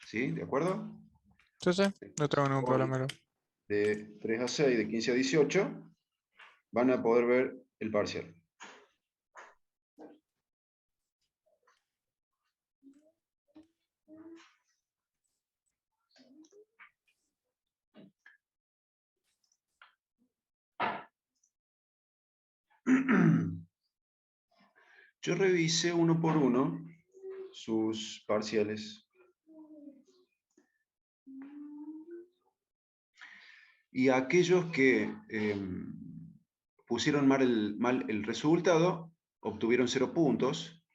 ¿Sí? ¿De acuerdo? Sí, sí, no tengo ningún Hoy, problema. de 3 a 6, de 15 a 18, van a poder ver el parcial. Yo revisé uno por uno sus parciales. Y aquellos que pusieron mal el resultado, obtuvieron 0 puntos.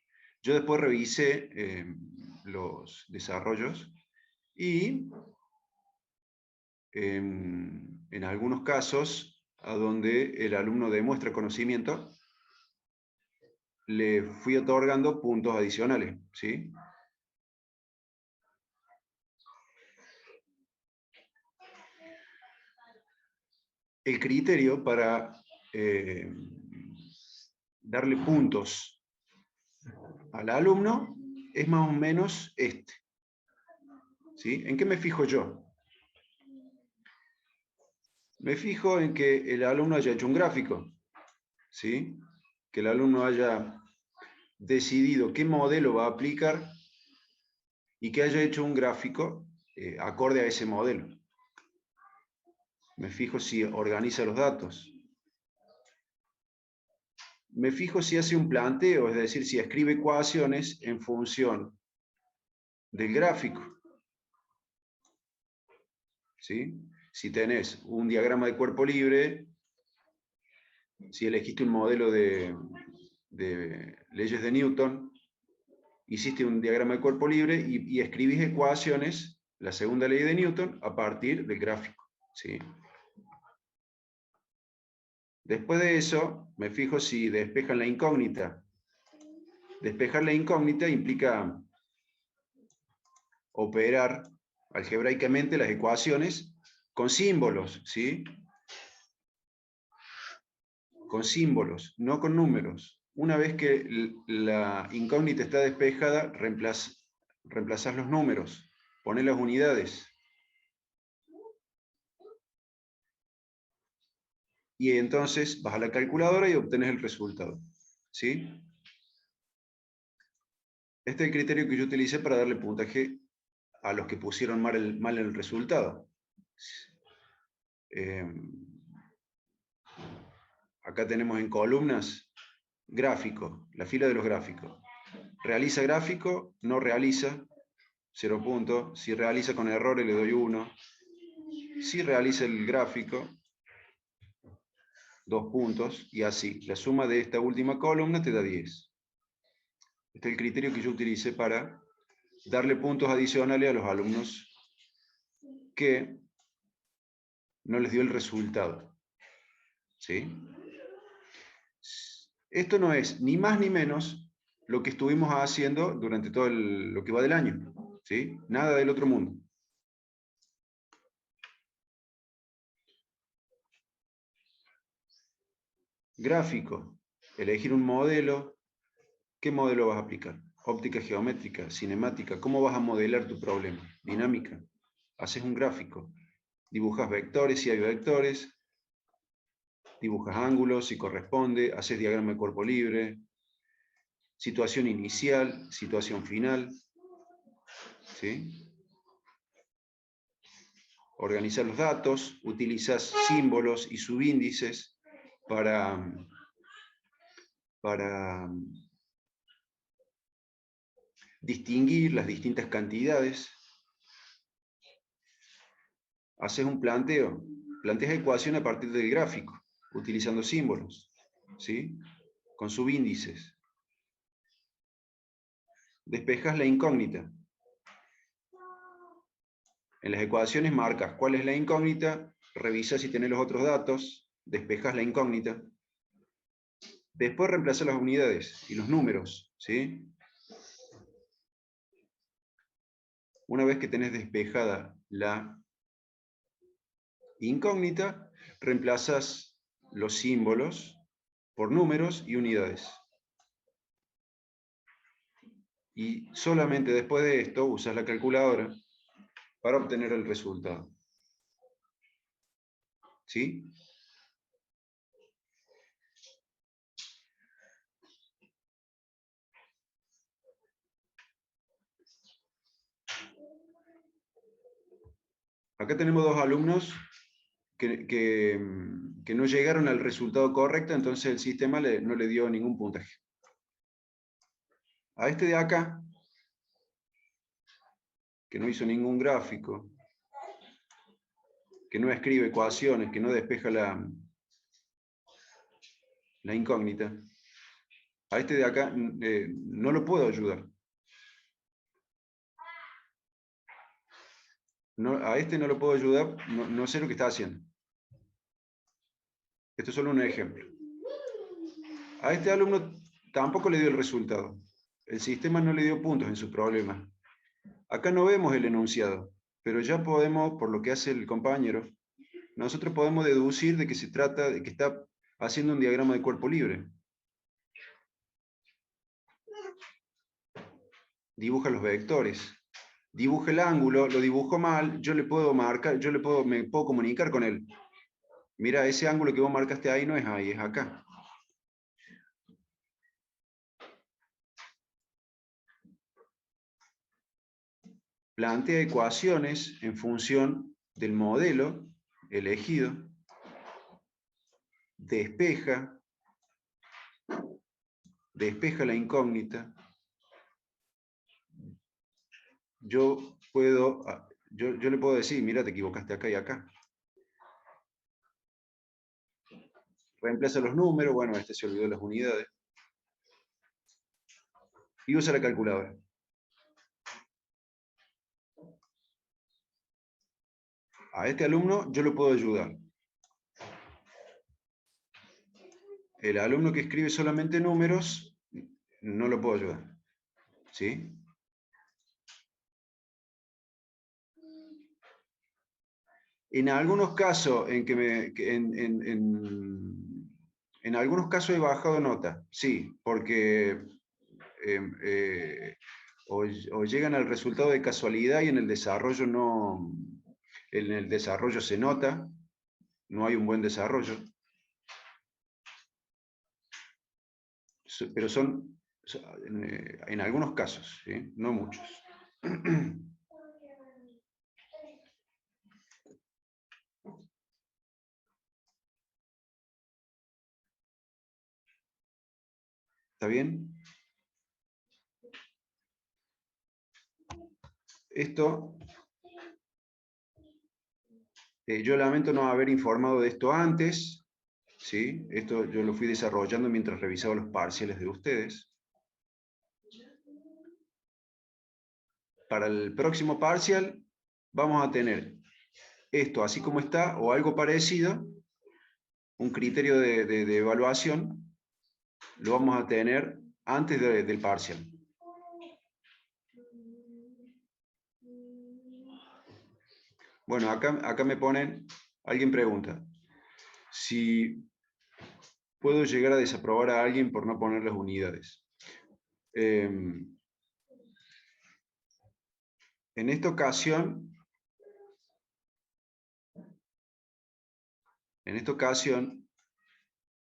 Yo después revisé los desarrollos y en algunos casos, a donde el alumno demuestra conocimiento, le fui otorgando puntos adicionales, ¿sí? El criterio para darle puntos al alumno es más o menos este, ¿sí? ¿En qué me fijo yo? Me fijo en que el alumno haya hecho un gráfico, ¿sí? Que el alumno haya decidido qué modelo va a aplicar y que haya hecho un gráfico acorde a ese modelo. Me fijo si organiza los datos. Me fijo si hace un planteo, es decir, si escribe ecuaciones en función del gráfico. ¿Sí? Si tenés un diagrama de cuerpo libre, si elegiste un modelo de leyes de Newton, hiciste un diagrama de cuerpo libre y escribís ecuaciones, la segunda ley de Newton, a partir del gráfico. ¿Sí? Después de eso, me fijo si despejan la incógnita. Despejar la incógnita implica operar algebraicamente las ecuaciones con símbolos, ¿sí? Con símbolos, no con números. Una vez que la incógnita está despejada, reemplazás los números, ponés las unidades. Y entonces vas a la calculadora y obtenés el resultado. ¿Sí? Este es el criterio que yo utilicé para darle puntaje a los que pusieron mal el resultado. Acá tenemos en columnas gráfico, la fila de los gráficos. Realiza gráfico, no realiza, 0 puntos. Si realiza con errores le doy 1. Si realiza el gráfico, 2 puntos. Y así, la suma de esta última columna te da 10. Este es el criterio que yo utilicé para darle puntos adicionales a los alumnos que no les dio el resultado. ¿Sí? Esto no es ni más ni menos lo que estuvimos haciendo durante todo lo que va del año. ¿Sí? Nada del otro mundo. Gráfico. Elegir un modelo. ¿Qué modelo vas a aplicar? Óptica geométrica, cinemática. ¿Cómo vas a modelar tu problema? Dinámica. Haces un gráfico. Dibujas vectores si hay vectores. Dibujas ángulos si corresponde. Haces diagrama de cuerpo libre. Situación inicial, situación final. ¿Sí? Organizar los datos. Utilizas símbolos y subíndices para distinguir las distintas cantidades. Haces un planteo, planteas ecuación a partir del gráfico, utilizando símbolos, ¿sí? Con subíndices. Despejas la incógnita. En las ecuaciones marcas cuál es la incógnita, revisas si tenés los otros datos, despejas la incógnita. Después reemplazas las unidades y los números, ¿sí? Una vez que tenés despejada la incógnita, reemplazas los símbolos por números y unidades. Y solamente después de esto usas la calculadora para obtener el resultado. ¿Sí? Acá tenemos dos alumnos que no llegaron al resultado correcto, entonces el sistema no le dio ningún puntaje. A este de acá, que no hizo ningún gráfico, que no escribe ecuaciones, que no despeja la incógnita, a este de acá no lo puedo ayudar. No, a este no lo puedo ayudar, no sé lo que está haciendo. Esto es solo un ejemplo. A este alumno tampoco le dio el resultado. El sistema no le dio puntos en su problema. Acá no vemos el enunciado, pero ya podemos, por lo que hace el compañero, nosotros podemos deducir de que se trata de que está haciendo un diagrama de cuerpo libre. Dibuja los vectores. Dibuja el ángulo, lo dibujó mal, yo le puedo marcar, me puedo comunicar con él. Mira, ese ángulo que vos marcaste ahí no es ahí, es acá. Plantea ecuaciones en función del modelo elegido, despeja la incógnita. Yo le puedo decir, mira, te equivocaste acá y acá. Reemplaza los números, bueno, este se olvidó las unidades. Y usa la calculadora. A este alumno yo lo puedo ayudar. El alumno que escribe solamente números, no lo puedo ayudar. ¿Sí? En algunos casos en algunos casos he bajado nota, sí, porque o llegan al resultado de casualidad y en el desarrollo se nota, no hay un buen desarrollo. Pero son en algunos casos, ¿sí? No muchos. ¿Está bien? Esto, yo lamento no haber informado de esto antes, ¿sí? Esto yo lo fui desarrollando mientras revisaba los parciales de ustedes. Para el próximo parcial vamos a tener esto así como está o algo parecido, un criterio de evaluación, lo vamos a tener antes del parcial. Bueno, acá me ponen, alguien pregunta, si puedo llegar a desaprobar a alguien por no poner las unidades. En esta ocasión,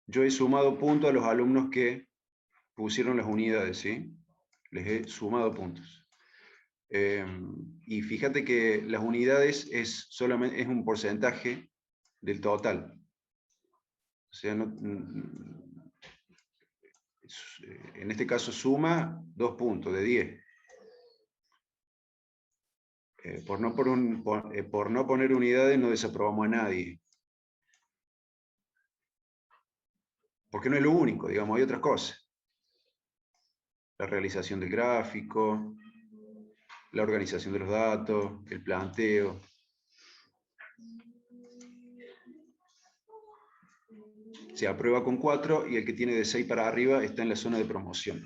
yo he sumado puntos a los alumnos que pusieron las unidades, ¿sí? Les he sumado puntos. Y fíjate que las unidades es un porcentaje del total. O sea, en este caso suma 2 puntos de 10. Por no poner unidades no desaprobamos a nadie. Porque no es lo único, digamos, hay otras cosas. La realización del gráfico, la organización de los datos, el planteo. Se aprueba con 4 y el que tiene de 6 para arriba está en la zona de promoción.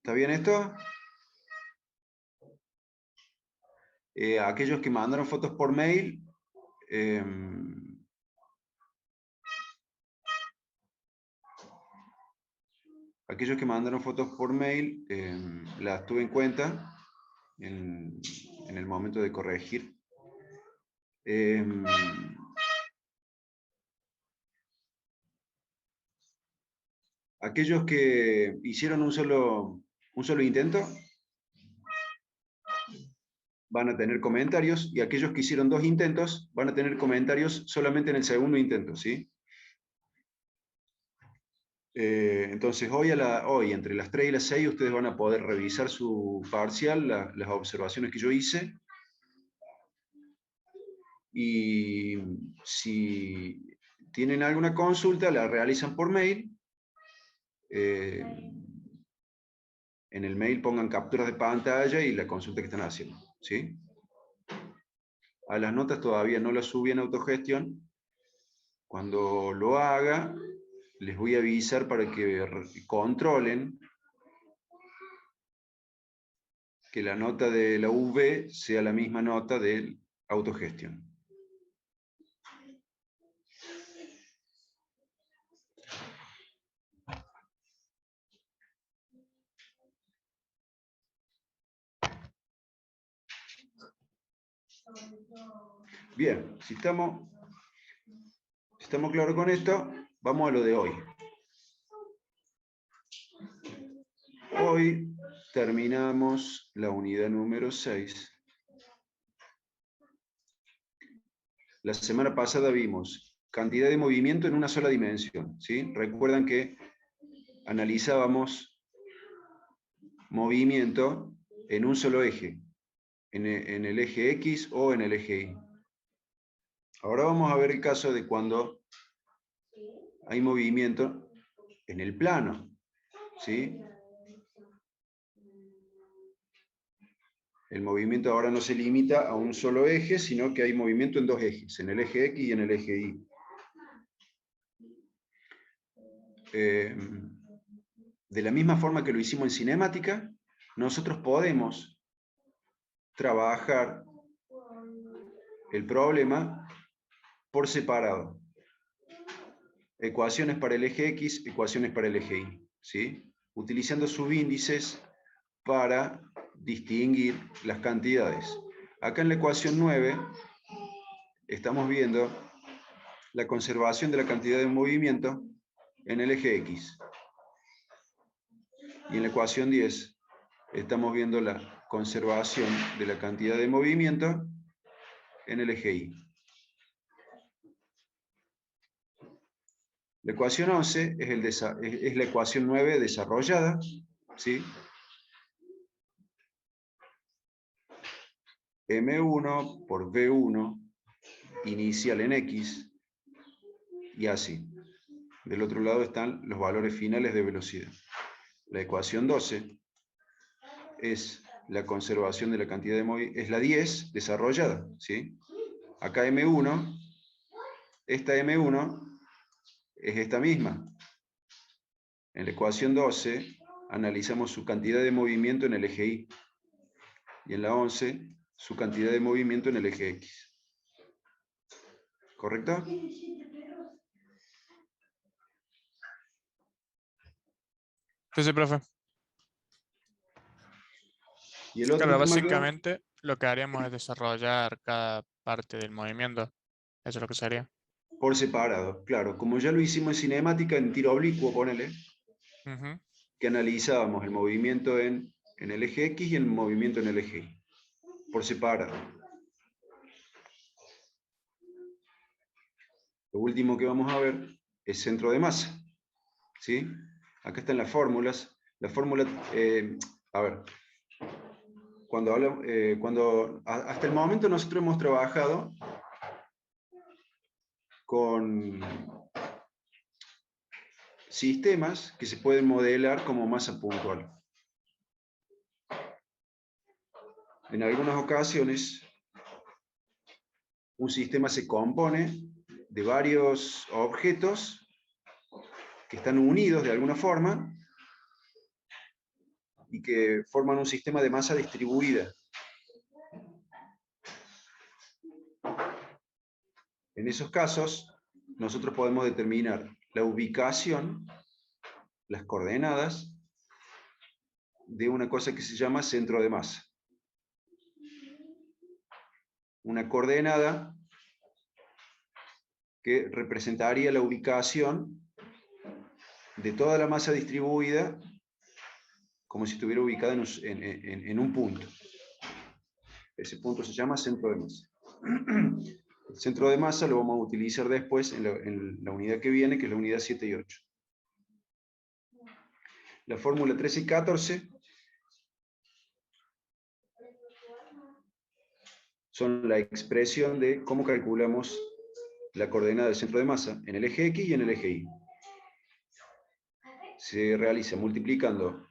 ¿Está bien esto? Aquellos que mandaron fotos por mail, las tuve en cuenta en el momento de corregir. Aquellos que hicieron un solo intento van a tener comentarios, y aquellos que hicieron 2 intentos van a tener comentarios solamente en el segundo intento, ¿sí? Entonces hoy entre las 3 y las 6 ustedes van a poder revisar su parcial, las observaciones que yo hice, y si tienen alguna consulta la realizan por mail. En el mail pongan capturas de pantalla y la consulta que están haciendo, ¿sí? A las notas todavía no las subí en autogestión. Cuando lo haga, les voy a avisar para que controlen que la nota de la UV sea la misma nota de autogestión. Bien, si estamos claros con esto, vamos a lo de hoy. Hoy terminamos la unidad número 6. La semana pasada vimos cantidad de movimiento en una sola dimensión, ¿sí? Recuerdan que analizábamos movimiento en un solo eje, en el eje X o en el eje Y. Ahora vamos a ver el caso de cuando hay movimiento en el plano, ¿sí? El movimiento ahora no se limita a un solo eje, sino que hay movimiento en 2 ejes, en el eje X y en el eje Y. De la misma forma que lo hicimos en cinemática, nosotros podemos trabajar el problema por separado. Ecuaciones para el eje X, ecuaciones para el eje Y, ¿sí? Utilizando subíndices para distinguir las cantidades. Acá en la ecuación 9 estamos viendo la conservación de la cantidad de movimiento en el eje X. Y en la ecuación 10 estamos viendo la conservación de la cantidad de movimiento en el eje Y. La ecuación 11 es la ecuación 9 desarrollada, ¿sí? M1 por V1 inicial en X, y así. Del otro lado están los valores finales de velocidad. La ecuación 12 es la conservación de la cantidad de movimiento, es la 10 desarrollada, ¿sí? Acá M1, esta M1 es esta misma. En la ecuación 12 analizamos su cantidad de movimiento en el eje Y, y en la 11 su cantidad de movimiento en el eje X. ¿Correcto? Sí, profe. Y el otro Claro, tema que básicamente lo que haríamos es desarrollar cada parte del movimiento. Eso es lo que sería. por separado, claro. Como ya lo hicimos en cinemática, en tiro oblicuo, ponele, Ujú. que analizábamos el movimiento en el eje X y el movimiento en el eje Y, por separado. Lo último que vamos a ver es centro de masa, ¿sí? Acá están las fórmulas. La fórmula, a ver, hasta el momento nosotros hemos trabajado con sistemas que se pueden modelar como masa puntual. En algunas ocasiones, un sistema se compone de varios objetos que están unidos de alguna forma y que forman un sistema de masa distribuida. En esos casos, nosotros podemos determinar la ubicación, las coordenadas, de una cosa que se llama centro de masa. Una coordenada que representaría la ubicación de toda la masa distribuida como si estuviera ubicada en un punto. Ese punto se llama centro de masa. El centro de masa lo vamos a utilizar después en la unidad que viene, que es la unidad 7 y 8. La fórmula 13 y 14 son la expresión de cómo calculamos la coordenada del centro de masa en el eje X y en el eje Y. Se realiza multiplicando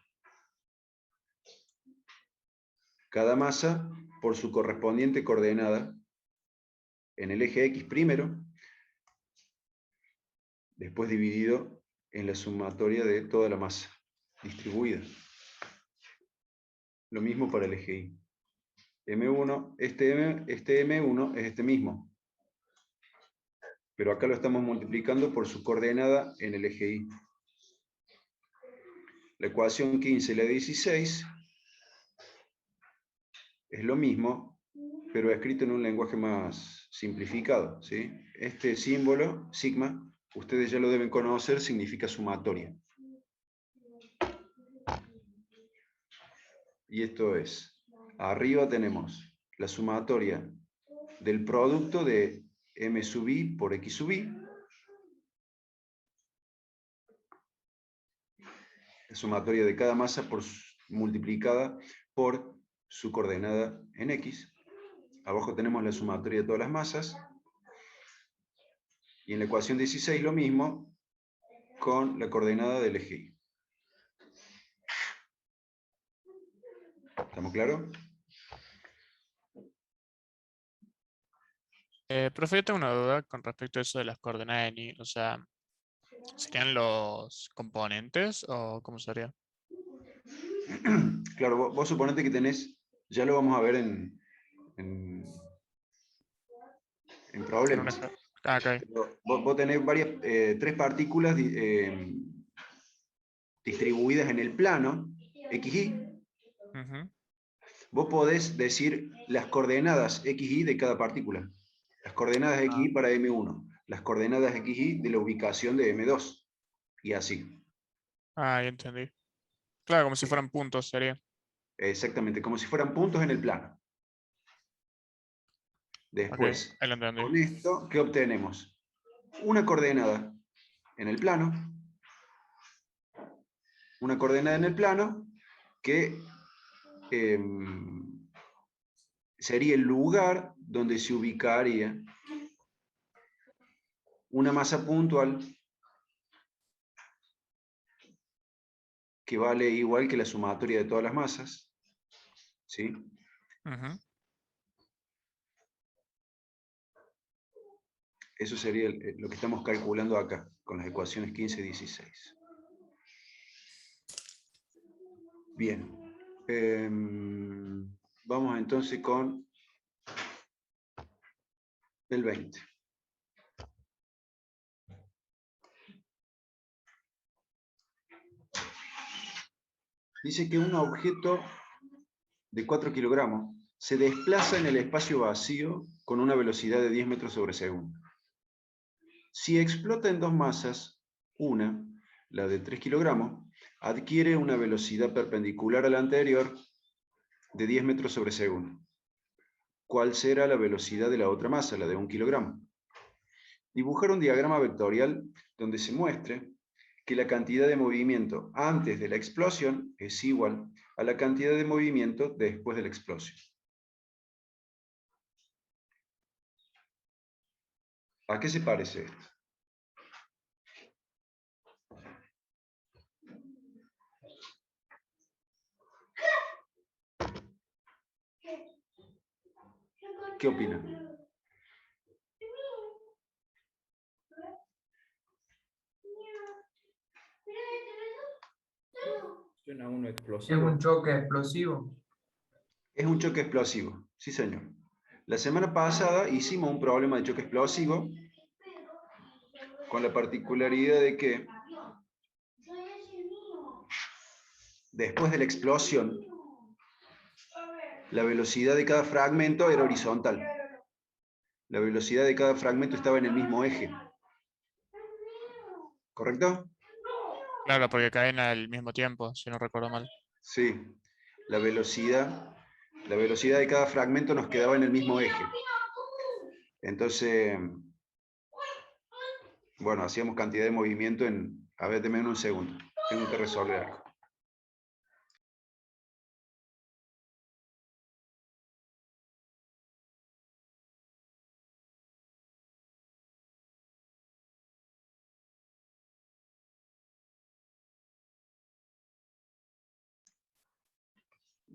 cada masa por su correspondiente coordenada en el eje X primero, después dividido en la sumatoria de toda la masa distribuida. Lo mismo para el eje Y. M1, este M1 es este mismo, pero acá lo estamos multiplicando por su coordenada en el eje Y. La ecuación 15 y la 16 es lo mismo, pero escrito en un lenguaje más simplificado, ¿sí? Este símbolo, sigma, ustedes ya lo deben conocer, significa sumatoria. Y esto es, arriba tenemos la sumatoria del producto de M sub I por X sub I, la sumatoria de cada masa multiplicada por su coordenada en X. Abajo tenemos la sumatoria de todas las masas. Y en la ecuación 16 lo mismo con la coordenada del eje Y. ¿Estamos claros? Profe, yo tengo una duda con respecto a eso de las coordenadas de Y. O sea, ¿serían los componentes o cómo sería? Claro, vos suponete que tenés, ya lo vamos a ver en En un problemas. ok. Vos tenés tres partículas distribuidas en el plano, XY. Ujú. Vos podés decir las coordenadas XY de cada partícula. Las coordenadas XY para M1. Las coordenadas XY de la ubicación de M2. Y así. Ah, ya entendí. Claro, como si fueran puntos sería. Exactamente, como si fueran puntos en el plano. Ok, Después, ahí lo entendí. con esto, ¿qué obtenemos? Una coordenada en el plano. Una coordenada en el plano que sería el lugar donde se ubicaría una masa puntual que vale igual que la sumatoria de todas las masas, ¿sí? Ujú. Eso sería lo que estamos calculando acá, con las ecuaciones 15 y 16. Bien. Vamos entonces con el 20. Dice que un objeto de 4 kilogramos se desplaza en el espacio vacío con una velocidad de 10 metros sobre segundo. Si explota en dos masas, una, la de 3 kilogramos, adquiere una velocidad perpendicular a la anterior de 10 metros sobre segundo. ¿Cuál será la velocidad de la otra masa, la de 1 kilogramo? Dibujar un diagrama vectorial donde se muestre que la cantidad de movimiento antes de la explosión es igual a la cantidad de movimiento después de la explosión. ¿A qué se parece esto? ¿Qué opinan? Suena uno Es explosivo. un choque explosivo. Es un choque explosivo, sí señor. La semana pasada hicimos un problema de choque explosivo con la particularidad de que después de la explosión, la velocidad de cada fragmento era horizontal. La velocidad de cada fragmento estaba en el mismo eje. ¿Correcto? Claro, porque caen al mismo tiempo, si no recuerdo mal. Sí. La velocidad de cada fragmento nos quedaba en el mismo eje. Entonces, bueno, hacíamos cantidad de movimiento en... A ver, denme un segundo. Tengo que resolver algo.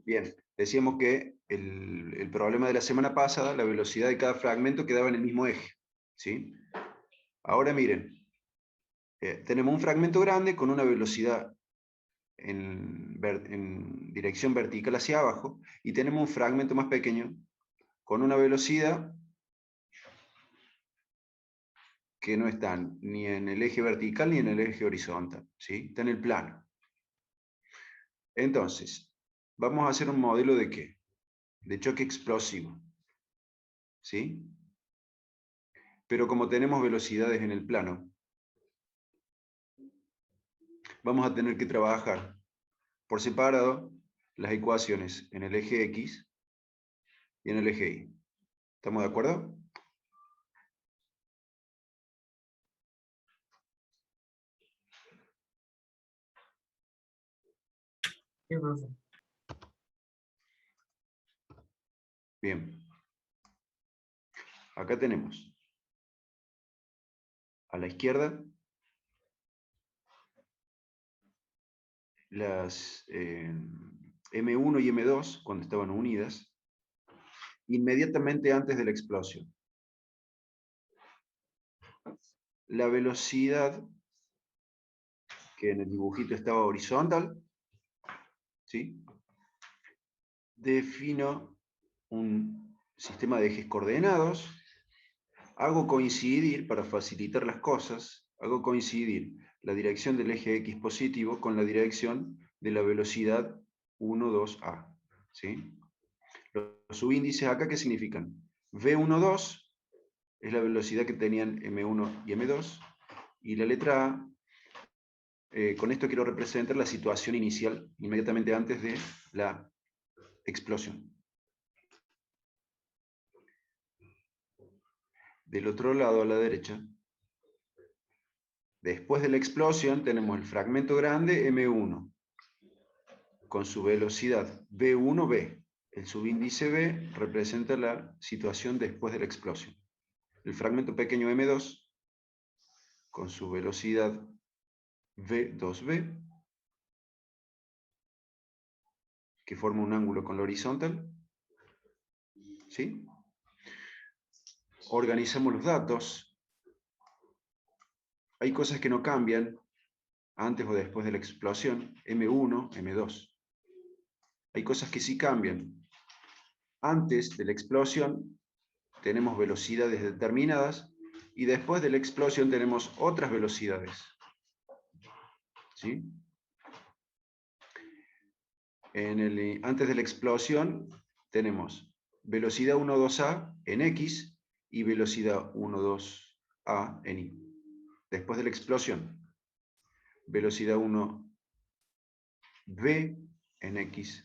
Bien, decíamos que el problema de la semana pasada, la velocidad de cada fragmento quedaba en el mismo eje. ¿Sí? Ahora miren, tenemos un fragmento grande con una velocidad en dirección vertical hacia abajo y tenemos un fragmento más pequeño con una velocidad que no está ni en el eje vertical ni en el eje horizontal, ¿sí? Está en el plano. Entonces, vamos a hacer un modelo de ¿qué? De choque explosivo, ¿sí? Pero como tenemos velocidades en el plano, vamos a tener que trabajar por separado las ecuaciones en el eje X y en el eje Y. ¿Estamos de acuerdo? Sí, profe. Bien. Acá tenemos a la izquierda las M1 y M2 cuando estaban unidas, inmediatamente antes de la explosión. La velocidad, que en el dibujito estaba horizontal, ¿sí? Defino un sistema de ejes coordenados, hago coincidir, para facilitar las cosas, hago coincidir la dirección del eje X positivo con la dirección de la velocidad 1, 2A, ¿sí? Los subíndices acá, ¿qué significan? V12 es la velocidad que tenían M1 y M2, y la letra A, con esto quiero representar la situación inicial, inmediatamente antes de la explosión. Del otro lado, a la derecha, después de la explosión tenemos el fragmento grande M1, con su velocidad V1B. El subíndice B representa la situación después de la explosión. El fragmento pequeño M2, con su velocidad V2B, que forma un ángulo con la horizontal. ¿Sí? Organizamos los datos. Hay cosas que no cambian antes o después de la explosión, M1, M2. Hay cosas que sí cambian. Antes de la explosión tenemos velocidades determinadas y después de la explosión tenemos otras velocidades. ¿Sí? Antes de la explosión tenemos velocidad 1, 2A en X y velocidad 1, 2A en Y. Después de la explosión, velocidad 1B en X,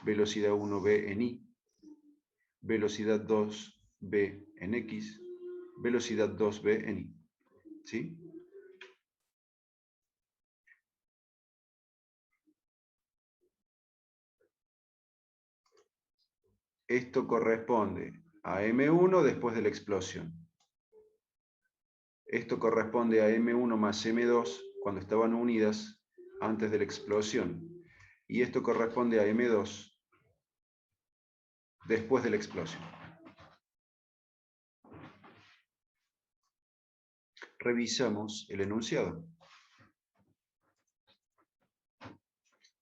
velocidad 1B en Y, velocidad 2B en X, velocidad 2B en Y. ¿Sí? Esto corresponde a M1 después de la explosión. Esto corresponde a M1 más M2 cuando estaban unidas antes de la explosión. Y esto corresponde a M2 después de la explosión. Revisamos el enunciado.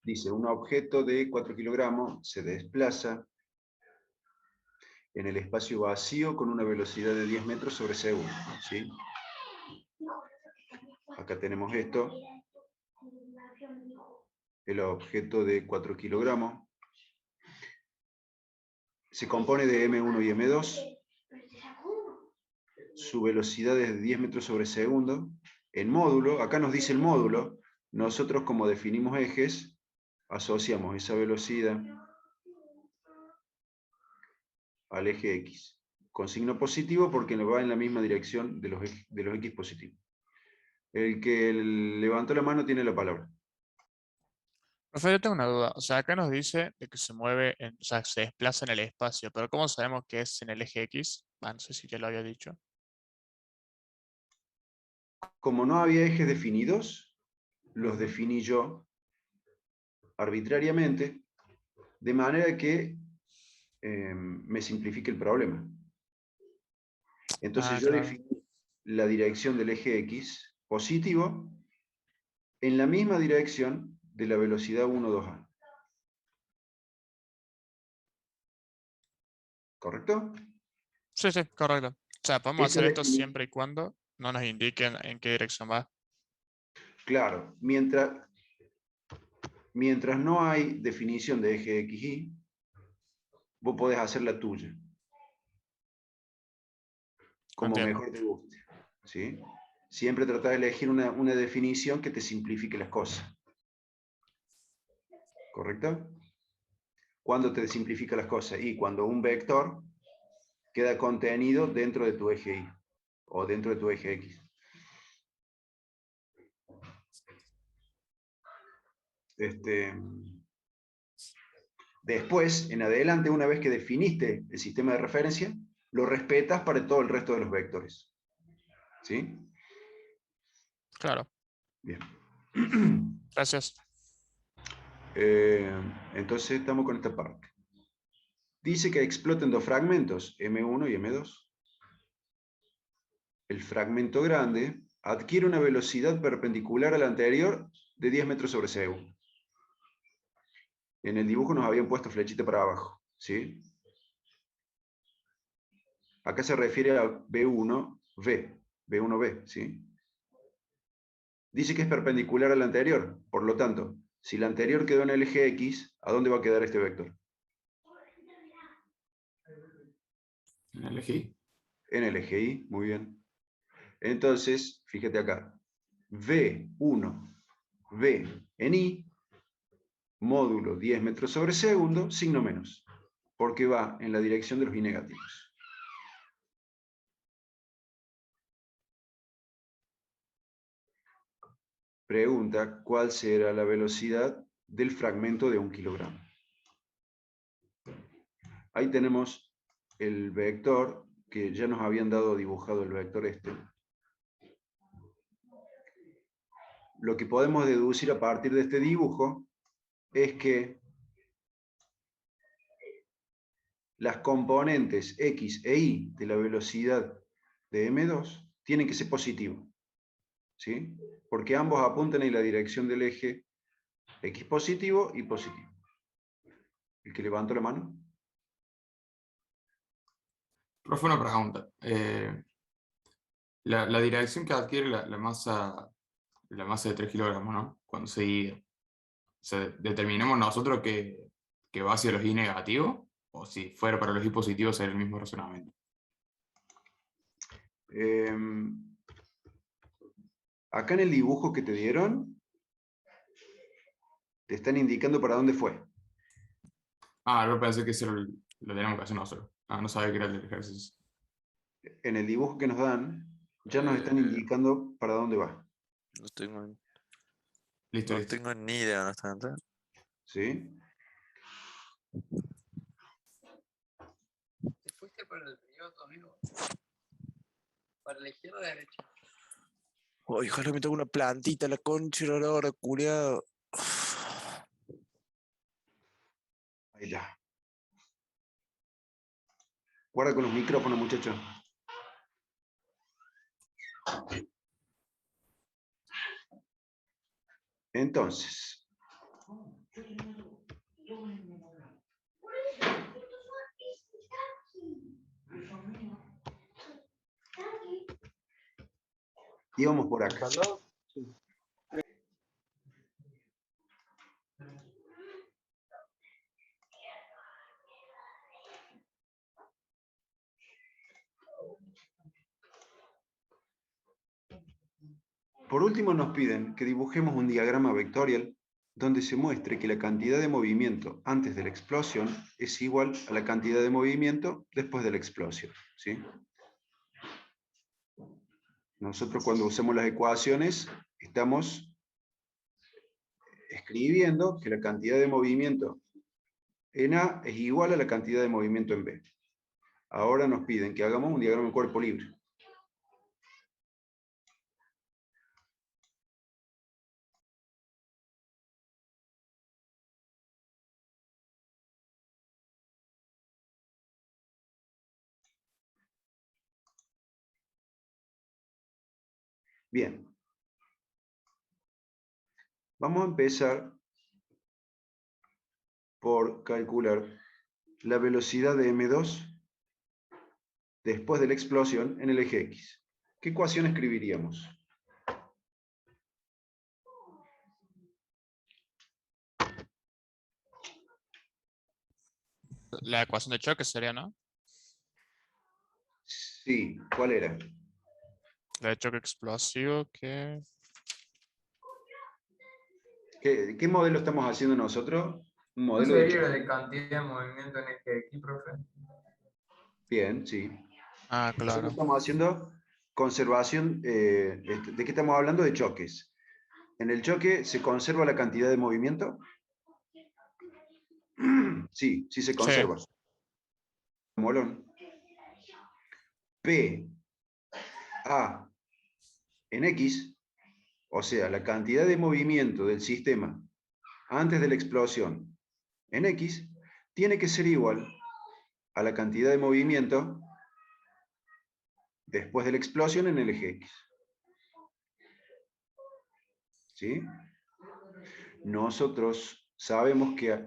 Dice, un objeto de 4 kilogramos se desplaza en el espacio vacío con una velocidad de 10 metros sobre segundo. ¿Sí? Acá tenemos esto. El objeto de 4 kilogramos se compone de M1 y M2. Su velocidad es de 10 metros sobre segundo. En módulo, acá nos dice el módulo, nosotros como definimos ejes, asociamos esa velocidad al eje X, con signo positivo porque va en la misma dirección de los X positivos. El que levantó la mano tiene la palabra. Profe, yo tengo una duda. O sea, acá nos dice de que se mueve, o sea, se desplaza en el espacio, pero ¿cómo sabemos que es en el eje X? Ah, no sé si ya lo había dicho. Como no había ejes definidos, los definí yo arbitrariamente, de manera que me simplifique el problema. Entonces Ah, yo claro. definí la dirección del eje X positivo en la misma dirección de la velocidad 1, 2A. ¿Correcto? Sí, sí, correcto. O sea, podemos Esa hacer esto definición, siempre y cuando no nos indiquen en qué dirección va. claro, mientras no hay definición de eje XY, vos podés hacer la tuya, como Entiendo. mejor te guste. ¿Sí? Siempre trata de elegir una definición que te simplifique las cosas. ¿Correcto? ¿Cuándo te simplifica las cosas? Y cuando un vector queda contenido dentro de tu eje Y o dentro de tu eje X. Después, en adelante, una vez que definiste el sistema de referencia, lo respetas para todo el resto de los vectores. ¿Sí? Claro. Bien. Gracias. Entonces estamos con esta parte. Dice que exploten dos fragmentos, M1 y M2. El fragmento grande adquiere una velocidad perpendicular a la anterior de 10 metros sobre segundo. En el dibujo nos habían puesto flechita para abajo. ¿Sí? Acá se refiere a B1V, B1B, ¿sí? Dice que es perpendicular al anterior, por lo tanto, si la anterior quedó en el eje X, ¿a dónde va a quedar este vector? En el eje Y. En el eje Y, muy bien. Entonces, fíjate acá, V1, V en Y, módulo 10 metros sobre segundo, signo menos, porque va en la dirección de los Y negativos. Pregunta, ¿cuál será la velocidad del fragmento de 1 kilogramo? Ahí tenemos el vector, que ya nos habían dado dibujado el vector este. Lo que podemos deducir a partir de este dibujo es que las componentes X e Y de la velocidad de M2 tienen que ser positivos, ¿sí? Porque ambos apuntan en la dirección del eje X positivo y positivo. ¿El que levantó la mano? Profe, una pregunta. La dirección que adquiere la masa de 3 kilogramos, ¿no? Cuando se divide. O sea, ¿determinamos nosotros que va hacia los Y negativos? O si fuera para los Y positivos sería el mismo razonamiento. Acá en el dibujo que te dieron, te están indicando para dónde fue. Ah, yo pensé que eso lo teníamos que hacer nosotros. Ah, no sabía que era el ejercicio. En el dibujo que nos dan, ya nos están indicando para dónde va. No tengo, Listo, no listo. tengo ni idea, honestamente. ¿Sí? ¿Te fuiste por el piloto, amigo? ¿Para la izquierda o la derecha? Ay, ojalá me toque una plantita, la concha de la hora, culiado. Ahí está. Guarda con los micrófonos, muchachos. Entonces, Íbamos por acá. Por último nos piden que dibujemos un diagrama vectorial donde se muestre que la cantidad de movimiento antes de la explosión es igual a la cantidad de movimiento después de la explosión, ¿sí? Nosotros cuando usamos las ecuaciones estamos escribiendo que la cantidad de movimiento en A es igual a la cantidad de movimiento en B. Ahora nos piden que hagamos un diagrama de cuerpo libre. Bien. Vamos a empezar por calcular la velocidad de M2 después de la explosión en el eje X. ¿Qué ecuación escribiríamos? La ecuación de choque sería, ¿no? Sí, ¿cuál era? La de choque explosivo que... ¿Qué modelo estamos haciendo nosotros? Un ¿No modelo de sería choque. de cantidad de movimiento en eje X, profe? Bien, sí. Ah, Nosotros claro. estamos haciendo conservación, ¿de qué estamos hablando? De choques. ¿En el choque se conserva la cantidad de movimiento? Sí, sí se conserva. Molón. P, A, en X, o sea, la cantidad de movimiento del sistema antes de la explosión en X, tiene que ser igual a la cantidad de movimiento después de la explosión en el eje X. ¿Sí? Nosotros sabemos que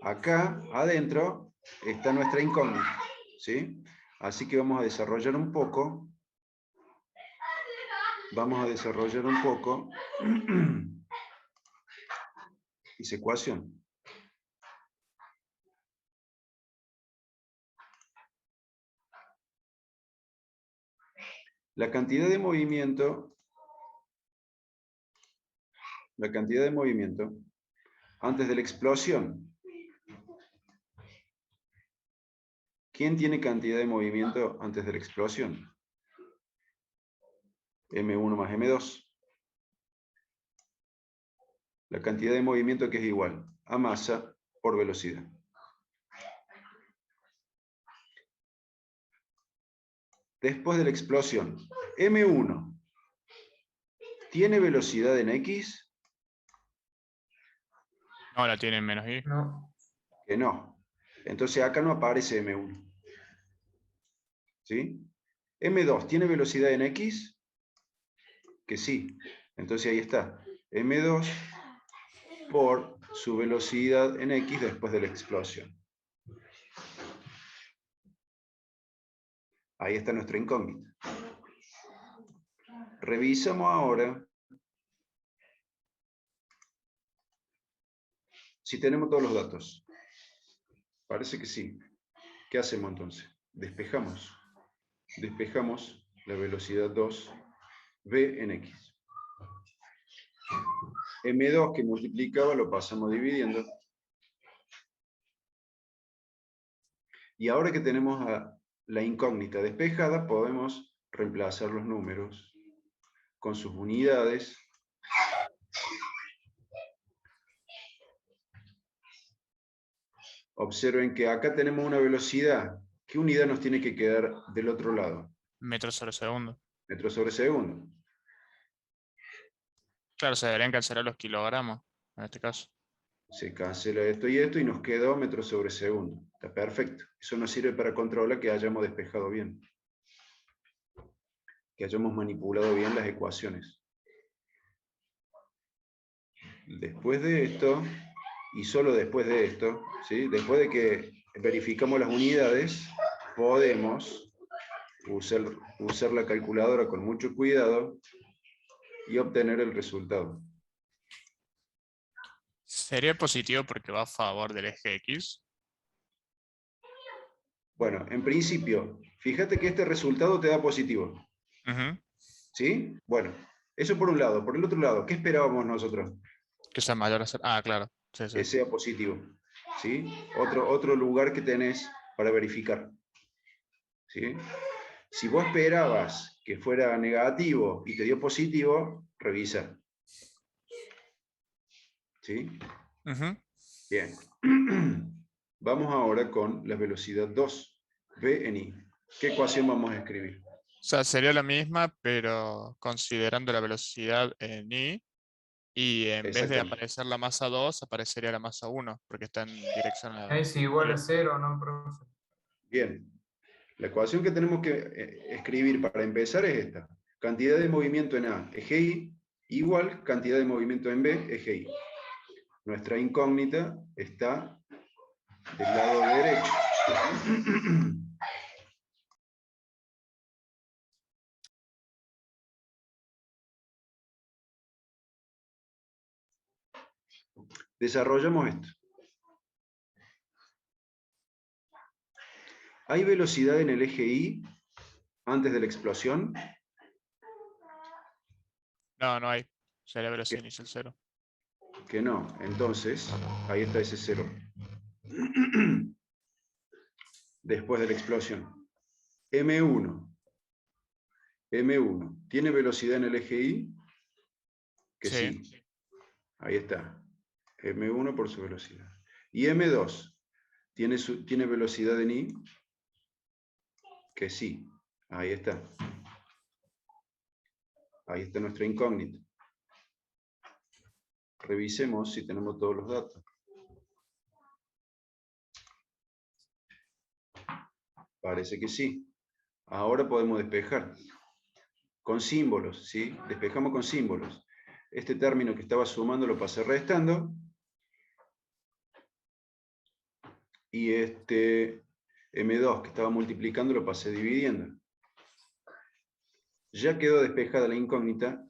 acá adentro está nuestra incógnita, ¿sí? Así que vamos a desarrollar un poco esa ecuación. La cantidad de movimiento antes de la explosión. ¿Quién tiene cantidad de movimiento antes de la explosión? M1 más M2. La cantidad de movimiento que es igual a masa por velocidad. Después de la explosión, M1 ¿tiene velocidad en X? No, la tienen menos I. No. Que no. Entonces acá no aparece M1. ¿Sí? M2 ¿tiene velocidad en X? Que sí. Entonces ahí está. M2 por su velocidad en X después de la explosión. Ahí está nuestra incógnita. Revisamos ahora si tenemos todos los datos. Parece que sí. ¿Qué hacemos entonces? Despejamos. Despejamos la velocidad 2 v en X. M2 que multiplicaba lo pasamos dividiendo. Y ahora que tenemos a la incógnita despejada, podemos reemplazar los números con sus unidades. Observen que acá tenemos una velocidad. ¿Qué unidad nos tiene que quedar del otro lado? Metros sobre segundo. Metros sobre segundo. Claro, se deberían cancelar los kilogramos, en este caso. Se cancela esto y nos quedó metros sobre segundo. Está perfecto. Eso nos sirve para controlar que hayamos despejado bien. Que hayamos manipulado bien las ecuaciones. Después de esto, y solo después de esto, ¿sí? Después de que verificamos las unidades, podemos usar la calculadora con mucho cuidado y obtener el resultado. Sería positivo porque va a favor del eje X. Bueno, en principio, fíjate que este resultado te da positivo. Ujú. ¿Sí? Bueno, eso por un lado. Por el otro lado, ¿qué esperábamos nosotros? Que sea mayor a 0. Ah, claro. Sí, sí. Que sea positivo. ¿Sí? Otro lugar que tenés para verificar. ¿Sí? Si vos esperabas que fuera negativo y te dio positivo, revisa. ¿Sí? Ujú. Bien. Vamos ahora con la velocidad 2, V en I. ¿Qué ecuación vamos a escribir? O sea, sería la misma, pero considerando la velocidad en I, y en vez de Exactamente. aparecer la masa 2, aparecería la masa 1, porque está en dirección a... Es igual a 0, ¿no, profe? Bien. La ecuación que tenemos que escribir para empezar es esta. Cantidad de movimiento en A, eje Y, igual cantidad de movimiento en B, eje Y. Nuestra incógnita está del lado derecho. Desarrollamos esto. ¿Hay velocidad en el eje Y antes de la explosión? No, no hay. Sería velocidad inicial 0. Que no. Entonces, ahí está ese 0. Después de la explosión. M1. M1. ¿Tiene velocidad en el eje Y? Que Sí. sí. Ahí está. M1 por su velocidad. ¿Y M2? ¿Tiene velocidad en I? Que sí. Ahí está. Ahí está nuestra incógnita. Revisemos si tenemos todos los datos. Parece que sí. Ahora podemos despejar. Con símbolos, ¿sí? Despejamos con símbolos. Este término que estaba sumando lo pasé restando. Y este M2 que estaba multiplicando lo pasé dividiendo. Ya quedó despejada la incógnita.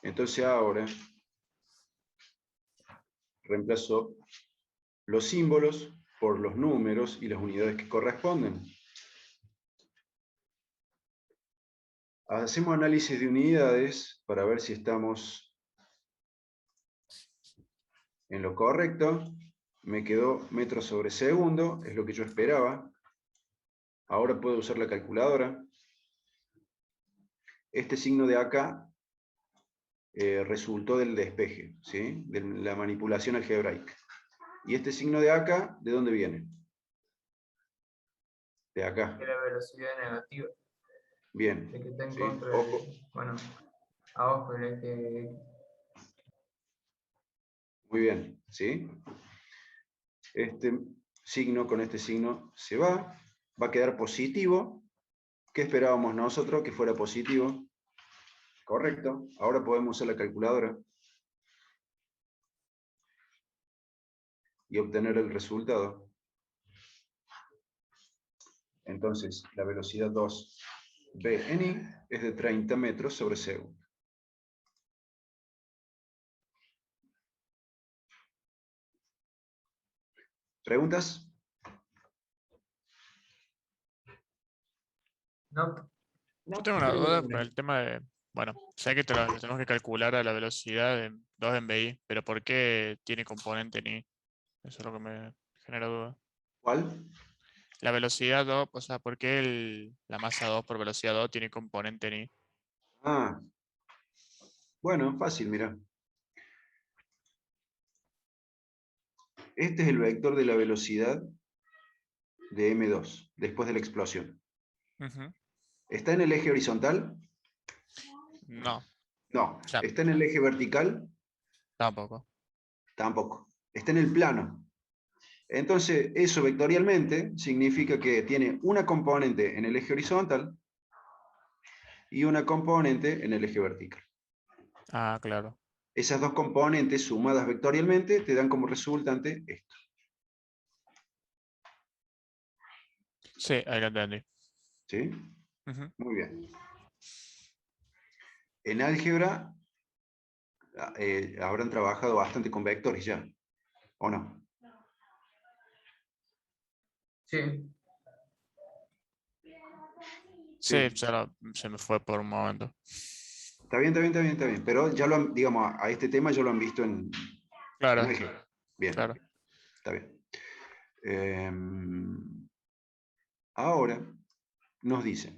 Entonces ahora reemplazo los símbolos por los números y las unidades que corresponden. Hacemos análisis de unidades para ver si estamos en lo correcto. Me quedó metros sobre segundo, es lo que yo esperaba. Ahora puedo usar la calculadora. Este signo de acá resultó del despeje, ¿sí? De la manipulación algebraica. Y este signo de acá, ¿de dónde viene? De acá. De la velocidad negativa, Bien. de que está en ¿sí? contra Ojo. de, bueno, abajo del eje. Muy bien. ¿Sí? Este signo con este signo se va. Va a quedar positivo. ¿Qué esperábamos nosotros? Que fuera positivo. Correcto. Ahora podemos usar la calculadora y obtener el resultado. Entonces, la velocidad 2v en I es de 30 metros sobre segundo. ¿Preguntas? No, Yo tengo una duda con el tema de... Bueno, sé que lo tenemos que calcular a la velocidad de 2 en BI, pero ¿por qué tiene componente en I? Eso es lo que me genera duda. ¿Cuál? La velocidad 2, o sea, ¿por qué la masa 2 por velocidad 2 tiene componente en I? Ah, bueno, fácil, mira. Este es el vector de la velocidad de M2, después de la explosión. Ujú. ¿Está en el eje horizontal? No, No. ya, ¿Está en el eje vertical? tampoco. Tampoco. Está en el plano. Entonces, eso vectorialmente significa que tiene una componente en el eje horizontal y una componente en el eje vertical. Ah, claro. Esas dos componentes sumadas vectorialmente te dan como resultante esto. Sí, ahí lo entendí. ¿Sí? Ujú. Muy bien. En álgebra habrán trabajado bastante con vectores ya, ¿o no? Sí. Sí, se me fue por un momento. Está bien, está bien, está bien, está bien. Pero ya lo han, digamos, a este tema ya lo han visto en Claro, álgebra. Bien, claro. está bien. Ahora nos dice,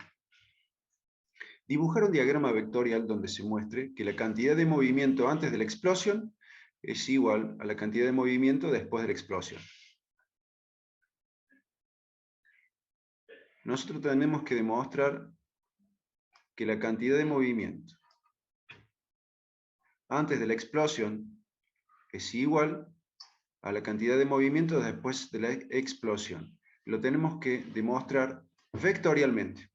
dibujar un diagrama vectorial donde se muestre que la cantidad de movimiento antes de la explosión es igual a la cantidad de movimiento después de la explosión. Nosotros tenemos que demostrar que la cantidad de movimiento antes de la explosión es igual a la cantidad de movimiento después de la explosión. Lo tenemos que demostrar vectorialmente.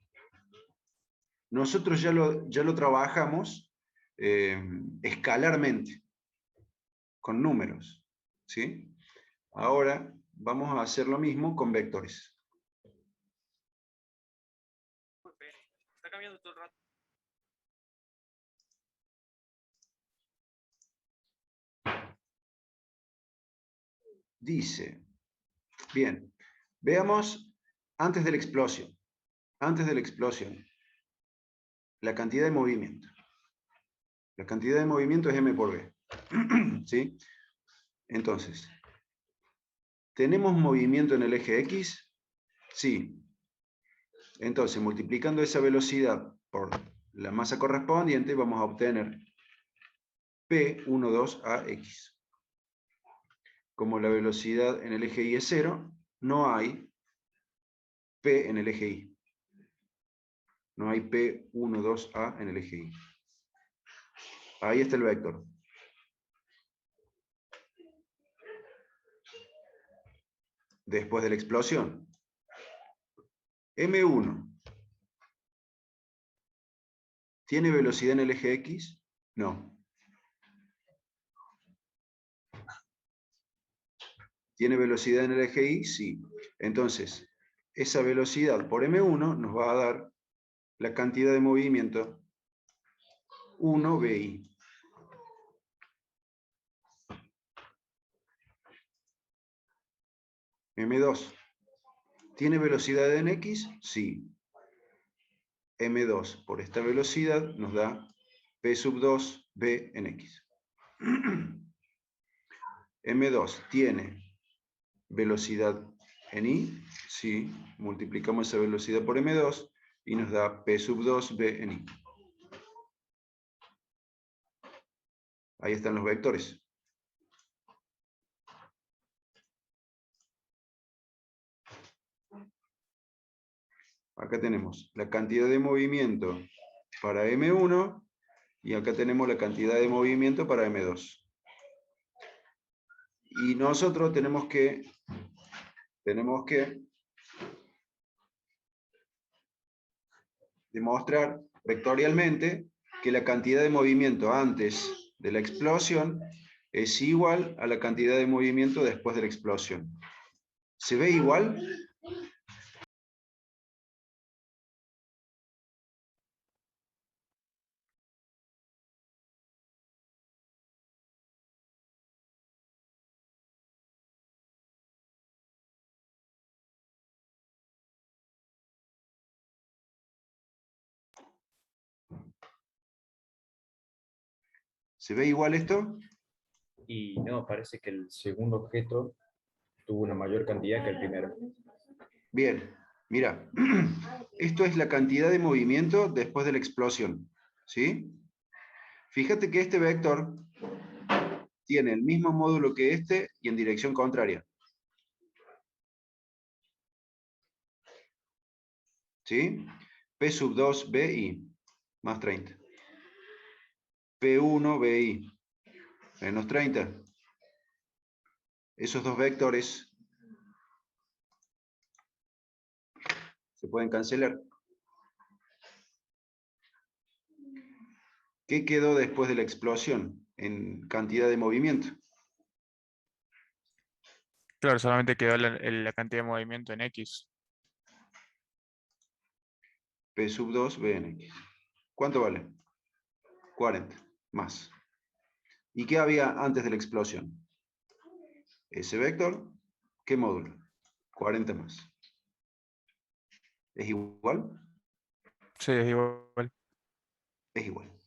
Nosotros ya lo trabajamos escalarmente, con números, ¿sí? Ahora vamos a hacer lo mismo con vectores. Está cambiando todo el rato. Dice, bien, veamos antes de la explosión. Antes de la explosión, la cantidad de movimiento. La cantidad de movimiento es m por v. ¿Sí? Entonces, ¿tenemos movimiento en el eje X? Sí. Entonces, multiplicando esa velocidad por la masa correspondiente, vamos a obtener P12AX. Como la velocidad en el eje Y es 0, no hay P en el eje Y. No hay P12A en el eje Y. Ahí está el vector. Después de la explosión. M1. ¿Tiene velocidad en el eje X? No. ¿Tiene velocidad en el eje Y? Sí. Entonces, esa velocidad por M1 nos va a dar la cantidad de movimiento 1BI. M2. ¿Tiene velocidad en X? Sí. M2 por esta velocidad nos da P2B en X. M2 tiene velocidad en Y, sí, multiplicamos esa velocidad por M2 y nos da P2B en Y. Ahí están los vectores. Acá tenemos la cantidad de movimiento para M1 y acá tenemos la cantidad de movimiento para M2. Y nosotros tenemos que demostrar vectorialmente que la cantidad de movimiento antes de la explosión es igual a la cantidad de movimiento después de la explosión. ¿Se ve igual? ¿Se ve igual esto? Y no, parece que el segundo objeto tuvo una mayor cantidad que el primero. Bien, mira, esto es la cantidad de movimiento después de la explosión, ¿sí? Fíjate que este vector tiene el mismo módulo que este y en dirección contraria. ¿Sí? P sub 2 BI más 30. P1 BI menos 30. Esos dos vectores se pueden cancelar. ¿Qué quedó después de la explosión en cantidad de movimiento? Claro, solamente quedó la cantidad de movimiento en X. P sub 2 B en X. ¿Cuánto vale? 40, más. ¿Y qué había antes de la explosión? Ese vector, ¿qué módulo? 40 más. ¿Es igual? Sí, es igual. Es igual.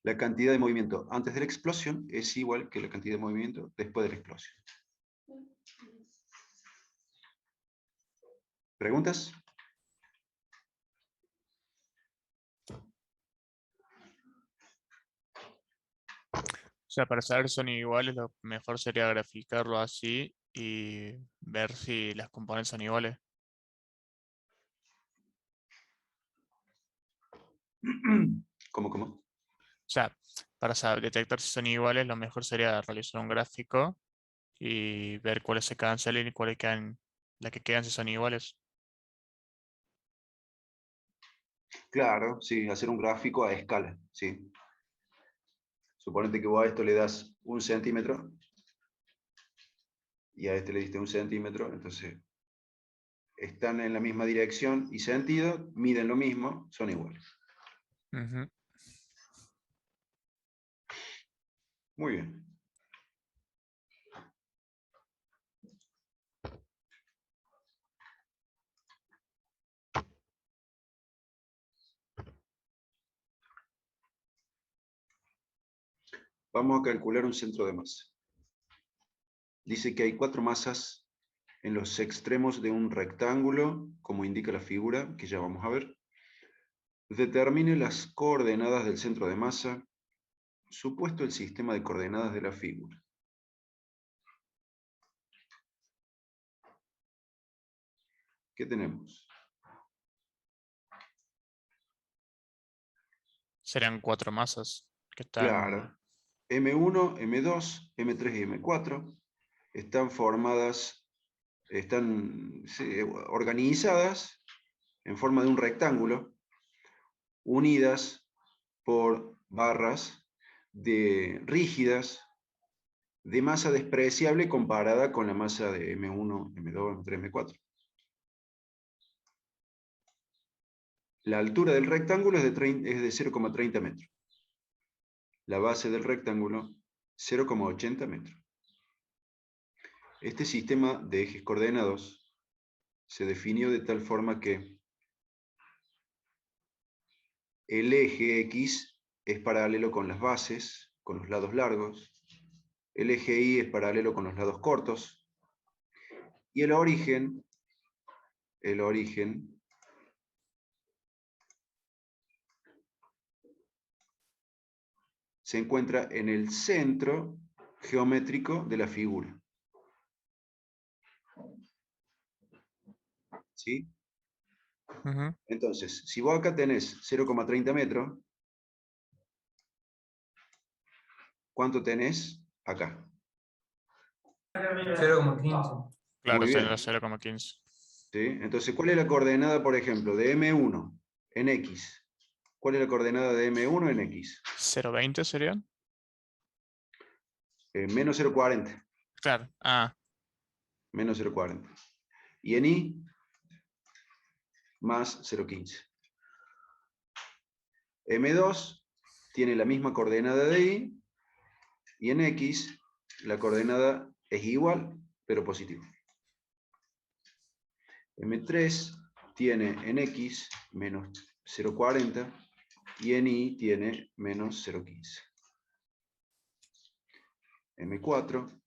La cantidad de movimiento antes de la explosión es igual que la cantidad de movimiento después de la explosión. ¿Preguntas? O sea, para saber si son iguales, lo mejor sería graficarlo así y ver si las componentes son iguales. ¿Cómo? O sea, para detectar si son iguales, lo mejor sería realizar un gráfico y ver cuáles se cancelan y cuáles quedan, las que quedan si son iguales. Claro, sí, hacer un gráfico a escala, sí. Suponete que vos a esto le das 1 centímetro y a este le diste 1 centímetro, entonces están en la misma dirección y sentido, miden lo mismo, son iguales. Ujú. Muy bien. Vamos a calcular un centro de masa. Dice que hay 4 masas en los extremos de un rectángulo, como indica la figura, que ya vamos a ver. Determine las coordenadas del centro de masa, supuesto el sistema de coordenadas de la figura. ¿Qué tenemos? Serían 4 masas que están. Claro. M1, M2, M3 y M4 están formadas, están organizadas en forma de un rectángulo, unidas por barras rígidas de masa despreciable comparada con la masa de M1, M2, M3, M4. La altura del rectángulo es de 0,30 metros. La base del rectángulo, 0,80 metros. Este sistema de ejes coordenados se definió de tal forma que el eje X es paralelo con las bases, con los lados largos. El eje Y es paralelo con los lados cortos. Y el origen se encuentra en el centro geométrico de la figura. ¿Sí? Ujú. Entonces, si vos acá tenés 0,30 metros, ¿cuánto tenés acá? 0,15. Claro, Muy serían bien. los 0,15. ¿Sí? Entonces, ¿cuál es la coordenada, por ejemplo, de M1 en X? ¿Cuál es la coordenada de M1 en X? 0,20 serían. Menos 0,40. Claro. Ah, Menos 0,40. Y en Y, más 0,15. M2 tiene la misma coordenada de Y, y en X la coordenada es igual, pero positiva. M3 tiene en X menos 0,40 y en Y tiene menos 0,15. M4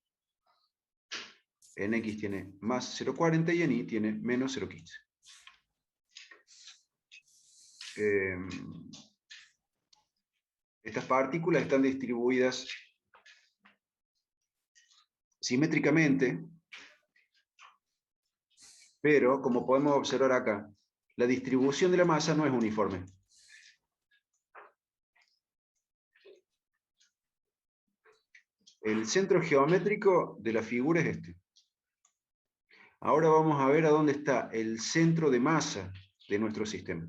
en X tiene más 0,40 y en Y tiene menos 0,15. Estas partículas están distribuidas simétricamente, pero como podemos observar acá, la distribución de la masa no es uniforme. El centro geométrico de la figura es este. Ahora vamos a ver a dónde está el centro de masa de nuestro sistema.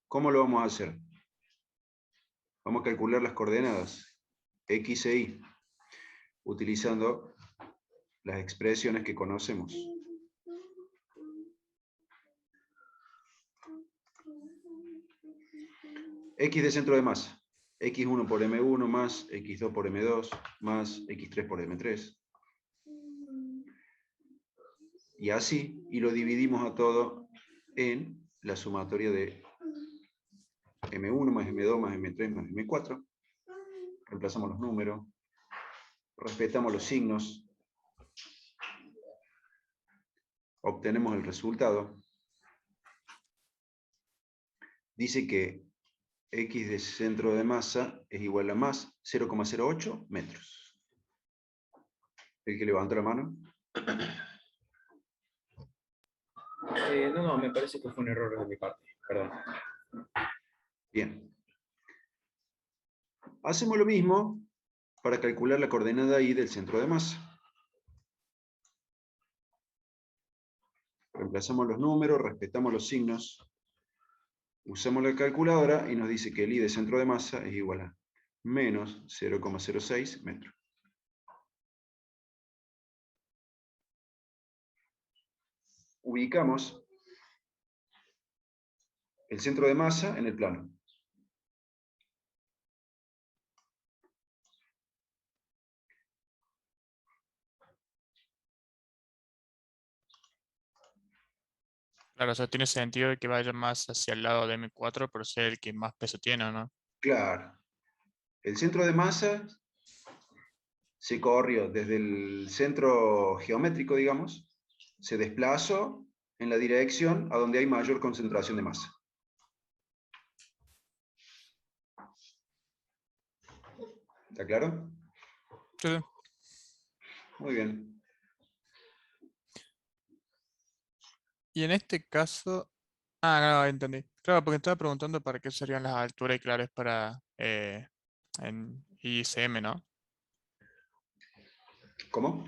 ¿Cómo lo vamos a hacer? Vamos a calcular las coordenadas X e Y, utilizando las expresiones que conocemos. X de centro de masa. X1 por M1 más X2 por M2 más X3 por M3. Y así, y lo dividimos a todo en la sumatoria de M1 más M2 más M3 más M4. Reemplazamos los números. Respetamos los signos. Obtenemos el resultado. Dice que X de centro de masa es igual a más 0,08 metros. ¿El que levanta la mano? No, me parece que fue un error de mi parte, perdón. Bien. Hacemos lo mismo para calcular la coordenada Y del centro de masa. Reemplazamos los números, respetamos los signos, usamos la calculadora y nos dice que el I de centro de masa es igual a menos 0,06 metros. Ubicamos el centro de masa en el plano. Claro, o sea, tiene sentido de que vaya más hacia el lado de M4 por ser el que más peso tiene, ¿no? Claro. El centro de masa se corrió desde el centro geométrico, digamos, se desplazó en la dirección a donde hay mayor concentración de masa. ¿Está claro? Sí, sí. Muy bien. Y en este caso... Ah, no, entendí. Claro, porque estaba preguntando para qué serían las alturas y claves para en ICM, ¿no? O ¿Cómo?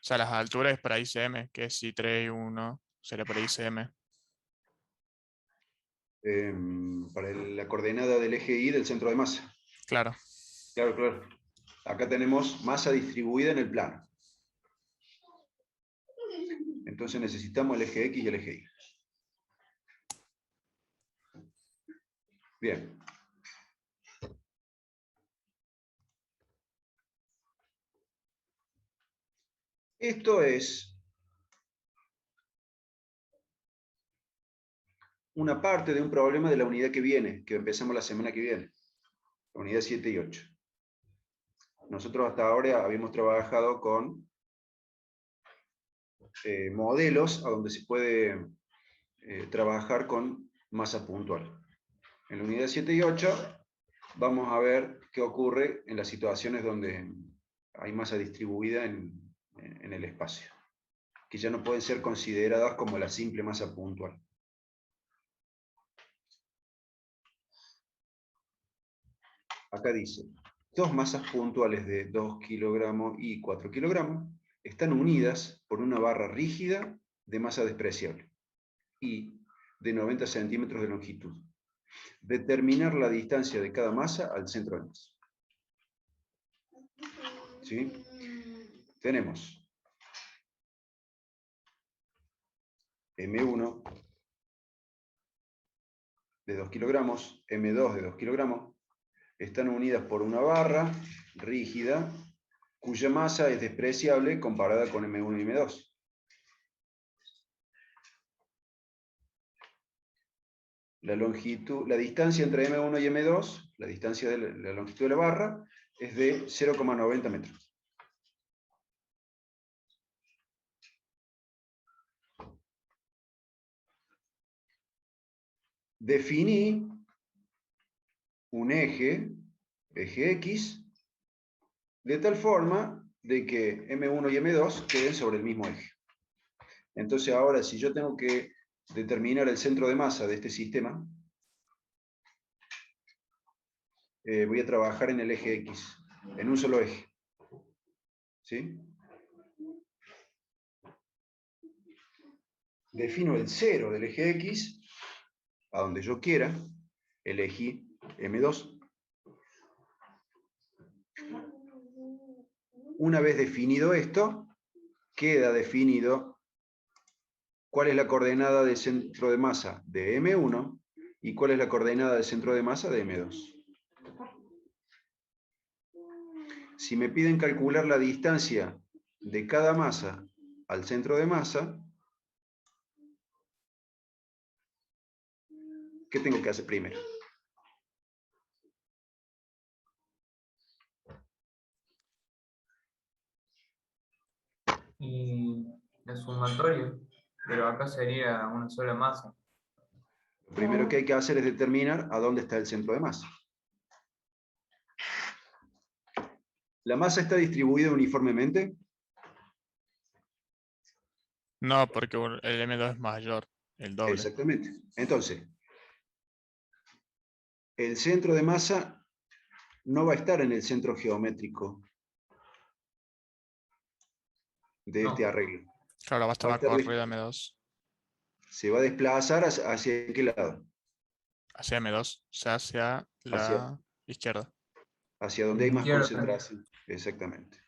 sea, las alturas es para ICM, que es I3 y 1 sería para ICM. Para la coordenada del eje Y del centro de masa. Claro. Claro, claro. Acá tenemos masa distribuida en el plano. Entonces necesitamos el eje X y el eje Y. Bien. Esto es una parte de un problema de la unidad que viene, que empezamos la semana que viene. La unidad 7 y 8. Nosotros hasta ahora habíamos trabajado con modelos a donde se puede trabajar con masa puntual. En la unidad 7 y 8 vamos a ver qué ocurre en las situaciones donde hay masa distribuida en el espacio, que ya no pueden ser consideradas como la simple masa puntual. Acá dice, dos masas puntuales de 2 kilogramos y 4 kilogramos están unidas por una barra rígida de masa despreciable y de 90 centímetros de longitud. Determinar la distancia de cada masa al centro de masa. ¿Sí? Tenemos M1 de 2 kilogramos, M2 de 2 kilogramos, están unidas por una barra rígida cuya masa es despreciable comparada con M1 y M2. La longitud, la distancia entre M1 y M2, la distancia de la longitud de la barra, es de 0,90 metros. Definí un eje X, de tal forma de que M1 y M2 queden sobre el mismo eje. Entonces ahora, si yo tengo que determinar el centro de masa de este sistema, voy a trabajar en el eje X, en un solo eje. ¿Sí? Defino el 0 del eje X, a donde yo quiera, elegí M2. Una vez definido esto, queda definido cuál es la coordenada de centro de masa de M1 ¿Y cuál es la coordenada del centro de masa de M2? Si me piden calcular la distancia de cada masa al centro de masa, ¿qué tengo que hacer primero? Y el sumatorio, pero acá sería una sola masa. Lo primero que hay que hacer es determinar a dónde está el centro de masa. ¿La masa está distribuida uniformemente? No, porque el M2 es mayor, el doble. Exactamente. Entonces, el centro de masa no va a estar en el centro geométrico de No. este arreglo. Claro, va a estar Va a más estar corrida M2. Se va a desplazar hacia qué lado? Hacia M2, o sea, hacia la Hacia- izquierda. Hacia donde hay más Izquierda. concentración. Exactamente.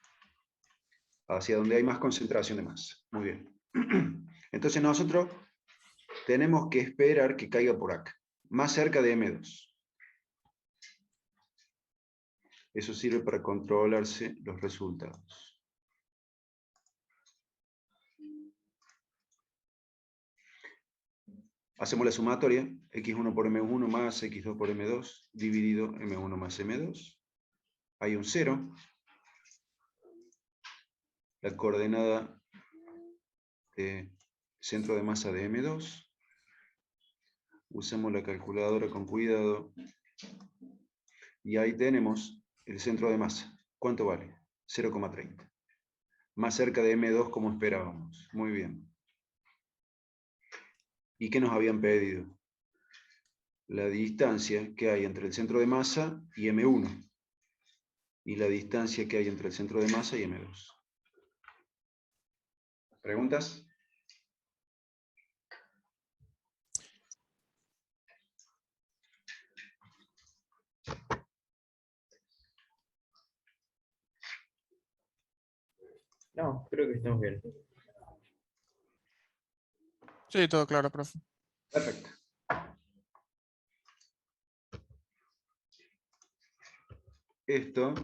Hacia donde hay más concentración de masa. Muy bien. Entonces nosotros tenemos que esperar que caiga por acá, más cerca de M2. Eso sirve para controlarse los resultados. Hacemos la sumatoria, x1 por m1 más x2 por m2, dividido m1 más m2. Hay un 0. La coordenada de centro de masa de m2. Usemos la calculadora con cuidado. Y ahí tenemos el centro de masa. ¿Cuánto vale? 0,30. Más cerca de M2 como esperábamos. Muy bien. ¿Y qué nos habían pedido? La distancia que hay entre el centro de masa y M1. Y la distancia que hay entre el centro de masa y M2. ¿Preguntas? No, creo que estamos bien. Sí, todo claro, profe. Perfecto. Esto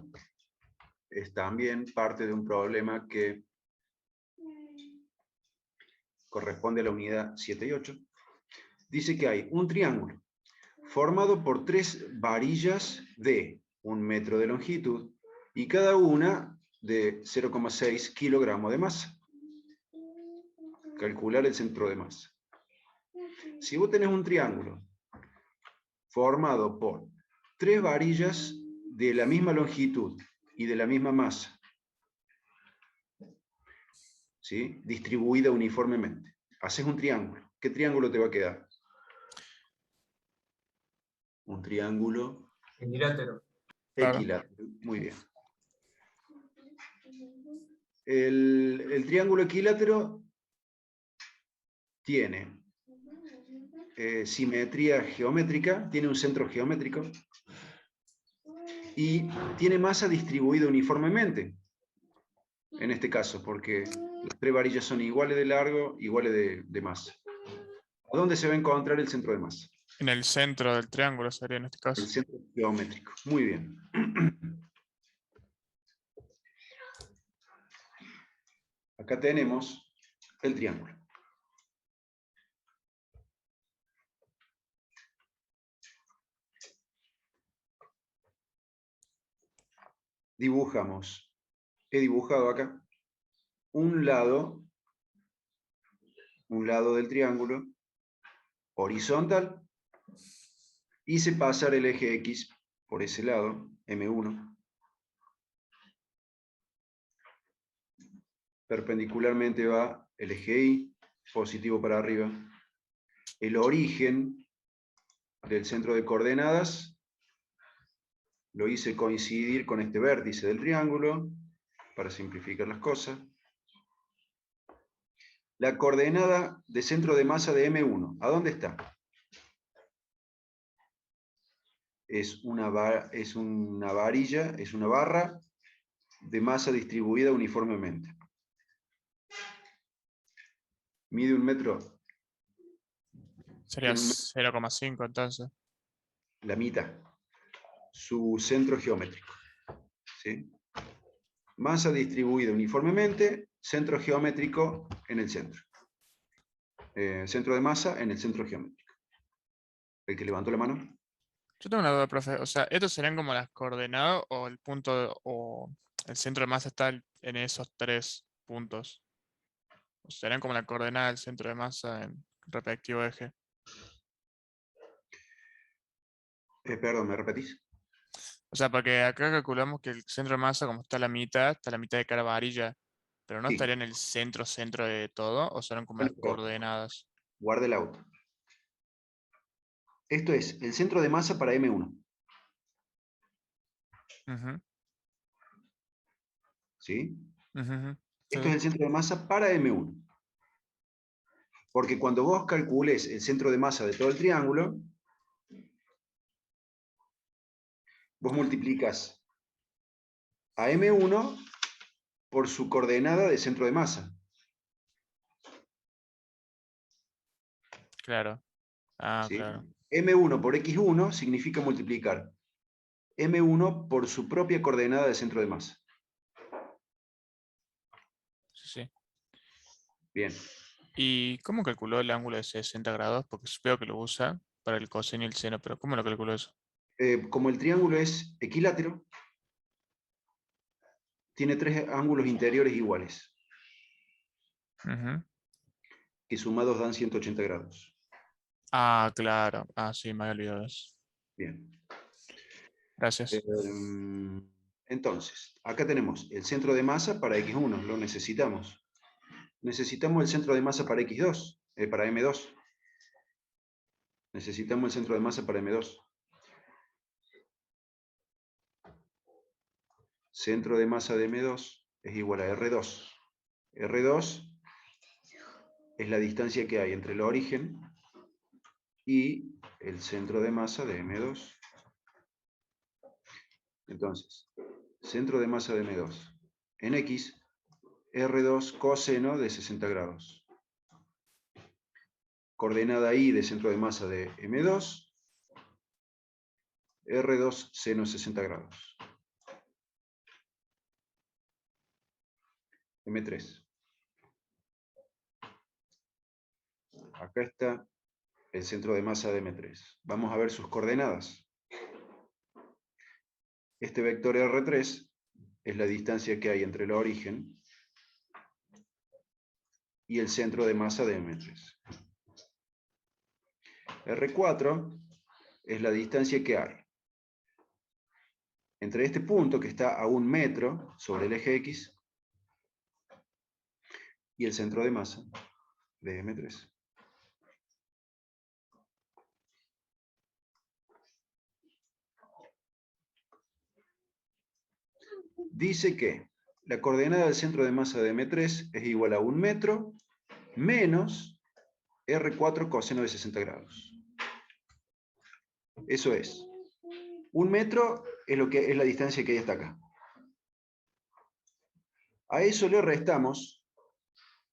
es también parte de un problema que corresponde a la unidad 7 y 8. Dice que hay un triángulo formado por 3 varillas de 1 metro de longitud y cada una de 0,6 kilogramos de masa. Calcular el centro de masa. Si vos tenés un triángulo formado por 3 varillas de la misma longitud y de la misma masa, ¿sí? Distribuida uniformemente, haces un triángulo. ¿Qué triángulo te va a quedar? Un triángulo Equilátero. Claro. equilátero. Muy bien. El triángulo equilátero tiene simetría geométrica, tiene un centro geométrico y tiene masa distribuida uniformemente, en este caso, porque las 3 varillas son iguales de largo, iguales de masa. ¿A dónde se va a encontrar el centro de masa? En el centro del triángulo sería en este caso. El centro geométrico. Muy bien. Acá tenemos el triángulo. Dibujamos. He dibujado acá un lado del triángulo horizontal. Hice pasar el eje X por ese lado, M1. Perpendicularmente va el eje Y, positivo para arriba. El origen del centro de coordenadas lo hice coincidir con este vértice del triángulo, para simplificar las cosas. La coordenada de centro de masa de M1, ¿a dónde está? Es una varilla, es una barra de masa distribuida uniformemente. Mide 1 metro Sería Tiene un- 0,5 entonces. la mitad. Su centro geométrico. ¿Sí? Masa distribuida uniformemente, centro geométrico en el centro. Centro de masa en el centro geométrico. El que levantó la mano. Yo tengo una duda, profe. O sea, ¿estos serían como las coordenadas o el punto o el centro de masa está en esos 3 puntos? ¿O serían como la coordenada del centro de masa en respectivo eje? Perdón, ¿me repetís? O sea, porque acá calculamos que el centro de masa, como está a la mitad de cara varilla, pero no Sí. estaría en el centro de todo, o serán como las Bueno, coordenadas. guarde el auto. Esto es el centro de masa para M1. Ujú, ¿Sí? ujú, ujú. Sí, Esto es el centro de masa para M1. Porque cuando vos calcules el centro de masa de todo el triángulo, vos multiplicas a M1 por su coordenada de centro de masa. claro. Ah, ¿Sí? claro. M1 por X1 significa multiplicar M1 por su propia coordenada de centro de masa. Sí, sí. Bien. ¿Y cómo calculó el ángulo de 60 grados? Porque veo que lo usa para el coseno y el seno, pero ¿cómo lo calculó eso? Como el triángulo es equilátero, tiene 3 ángulos interiores iguales, Ujú. que sumados dan 180 grados. Ah, claro. Ah, sí, me había olvidado eso. Bien. Gracias. Entonces, acá tenemos el centro de masa para X1, lo necesitamos. Necesitamos el centro de masa para X2, para M2. Necesitamos el centro de masa para M2. Centro de masa de M2 es igual a R2. R2 es la distancia que hay entre el origen y el centro de masa de M2. Entonces, centro de masa de M2 en X, R2 coseno de 60 grados. Coordenada Y de centro de masa de M2, R2 seno 60 grados. M3. Acá está el centro de masa de M3. Vamos a ver sus coordenadas. Este vector R3 es la distancia que hay entre el origen y el centro de masa de M3. R4 es la distancia que hay entre este punto, que está a 1 metro sobre el eje X, y el centro de masa de M3. Dice que la coordenada del centro de masa de M3 es igual a 1 metro menos R4 coseno de 60 grados. Eso es. 1 metro es lo que es la distancia que hay hasta acá. A eso le restamos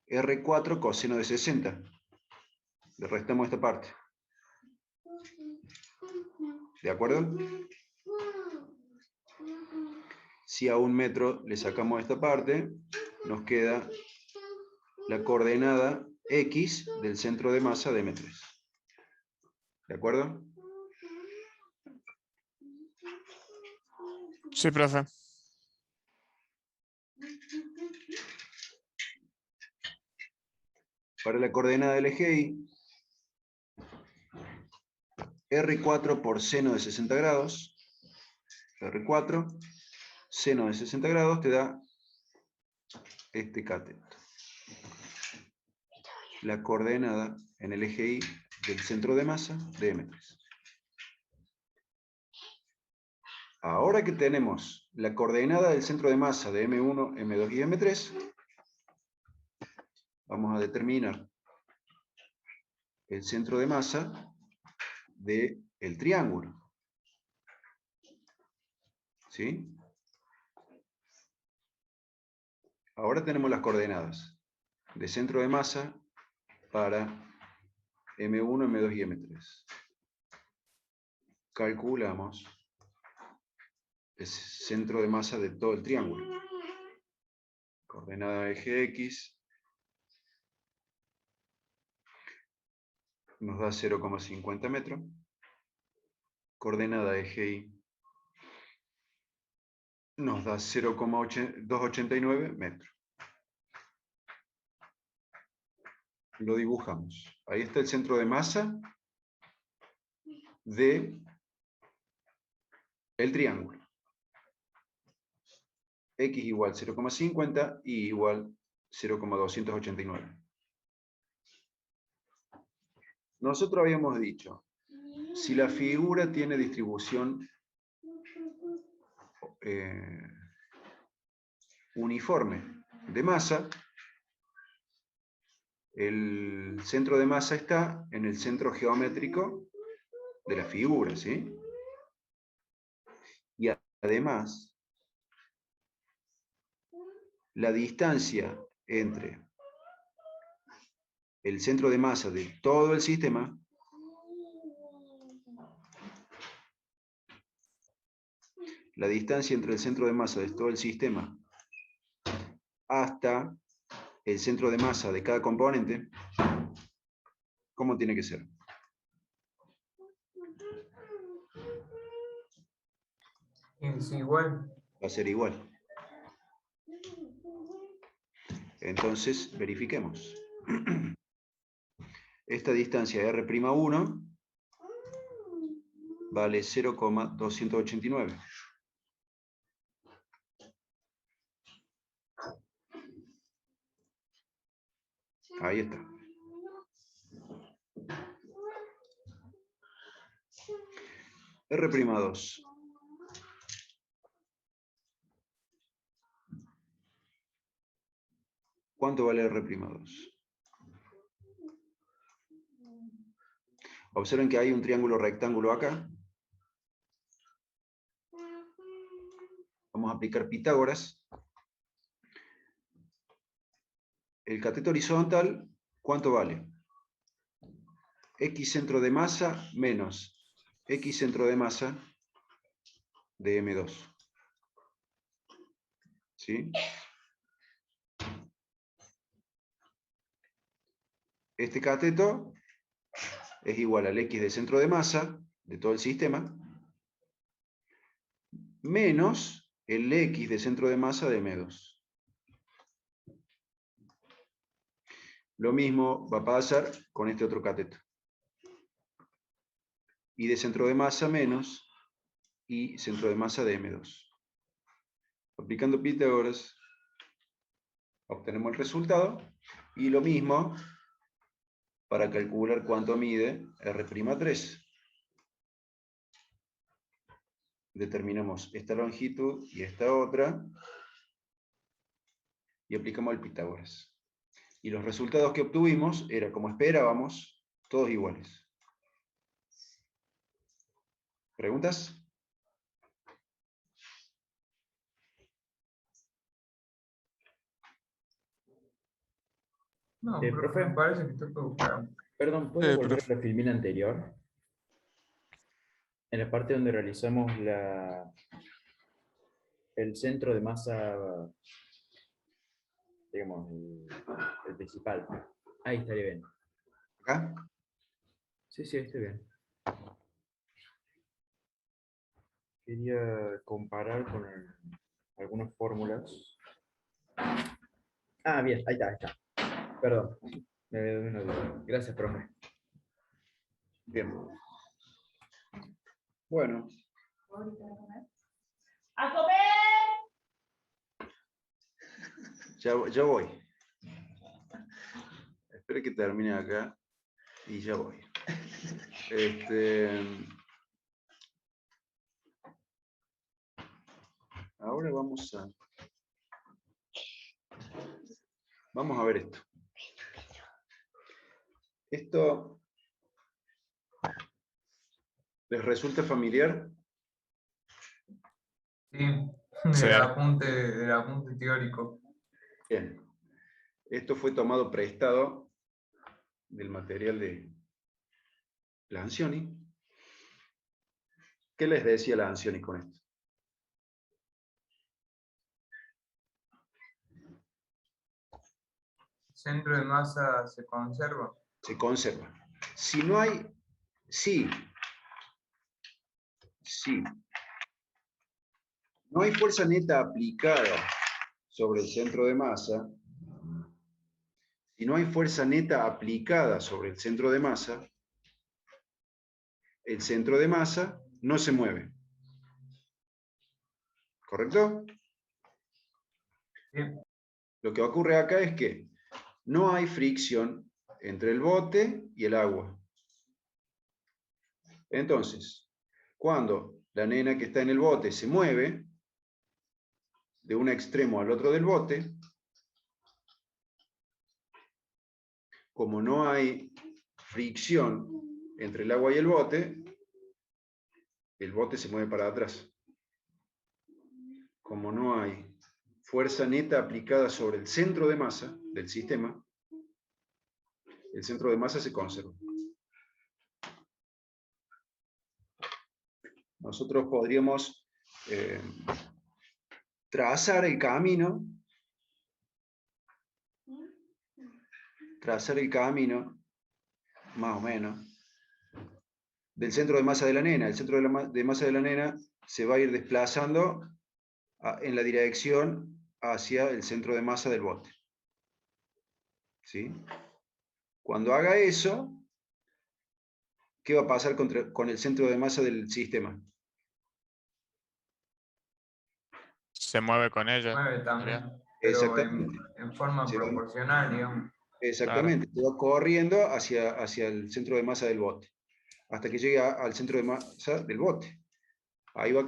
R4 coseno de 60. Le restamos esta parte. ¿De acuerdo? Si a 1 metro le sacamos esta parte, nos queda la coordenada X del centro de masa de M3. ¿De acuerdo? Sí, profe. Para la coordenada del eje Y, R4 por seno de 60 grados, R4, seno de 60 grados te da este cateto. La coordenada en el eje Y del centro de masa de M3. Ahora que tenemos la coordenada del centro de masa de M1, M2 y M3, vamos a determinar el centro de masa del triángulo. ¿Sí? Ahora tenemos las coordenadas de centro de masa para M1, M2 y M3. Calculamos el centro de masa de todo el triángulo. Coordenada eje X nos da 0,50 metros. Coordenada eje Y nos da 0,289 metros. Lo dibujamos. Ahí está el centro de masa de el triángulo. X igual 0,50 y igual 0,289. Nosotros habíamos dicho, si la figura tiene distribución uniforme de masa, el centro de masa está en el centro geométrico de la figura, ¿sí? Y además, la distancia entre el centro de masa de todo el sistema hasta el centro de masa de cada componente, ¿cómo tiene que ser? Es igual. Va a ser igual. Entonces, verifiquemos. Esta distancia R'1 vale 0,289. Ahí está. R'2. ¿Cuánto vale R'2? Observen que hay un triángulo rectángulo acá. Vamos a aplicar Pitágoras. El cateto horizontal, ¿cuánto vale? X centro de masa menos X centro de masa de M2. ¿Sí? Este cateto es igual al X de centro de masa de todo el sistema menos el X de centro de masa de M2. Lo mismo va a pasar con este otro cateto. Y de centro de masa menos y centro de masa de M2. Aplicando Pitágoras, obtenemos el resultado. Y lo mismo para calcular cuánto mide R'3. Determinamos esta longitud y esta otra. Y aplicamos el Pitágoras. Y los resultados que obtuvimos eran, como esperábamos, todos iguales. ¿Preguntas? No, profe. me parece que está todo claro. Perdón, ¿puedo volver profe. a la filmina anterior? En la parte donde realizamos el centro de masa, digamos, el principal. Ahí estaría bien. ¿Acá? Sí, ahí está bien. Quería comparar con algunas fórmulas. Ah, bien, ahí está. Perdón, me había dado una duda. Gracias, profe. Bien. Bueno. ¡A comer! Ya voy. Espero que termine acá y ya voy. Ahora vamos a ver esto. ¿Esto les resulta familiar? Sí, Sí. del apunte teórico. Bien. Esto fue tomado prestado del material de Lancioni. ¿Qué les decía Lancioni con esto? Centro de masa se conserva. Se conserva. Si no hay, sí, no hay fuerza neta aplicada sobre el centro de masa, si no hay fuerza neta aplicada sobre el centro de masa no se mueve. ¿Correcto? Sí. Lo que ocurre acá es que no hay fricción entre el bote y el agua. Entonces, cuando la nena que está en el bote se mueve de un extremo al otro del bote, como no hay fricción entre el agua y el bote se mueve para atrás. Como no hay fuerza neta aplicada sobre el centro de masa del sistema, el centro de masa se conserva. Nosotros podríamos trazar el camino más o menos, del centro de masa de la nena. El centro de masa de la nena se va a ir desplazando en la dirección hacia el centro de masa del bote. ¿Sí? Cuando haga eso, ¿qué va a pasar con el centro de masa del sistema? Se mueve con ella. Mueve también. ¿Sería? Pero Exactamente. en forma Se va- proporcional, digamos. Exactamente, se va corriendo hacia el centro de masa del bote, hasta que llegue al centro de masa del bote. Ahí van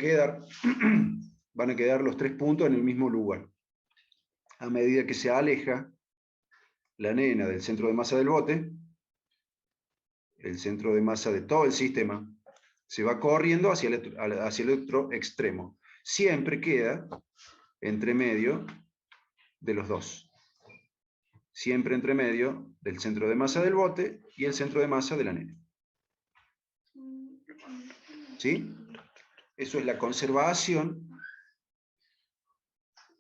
a quedar los 3 puntos en el mismo lugar. A medida que se aleja la nena del centro de masa del bote, el centro de masa de todo el sistema, se va corriendo hacia el otro extremo. Siempre queda entre medio de los dos. Siempre entre medio del centro de masa del bote y el centro de masa de la nena. ¿Sí? Eso es la conservación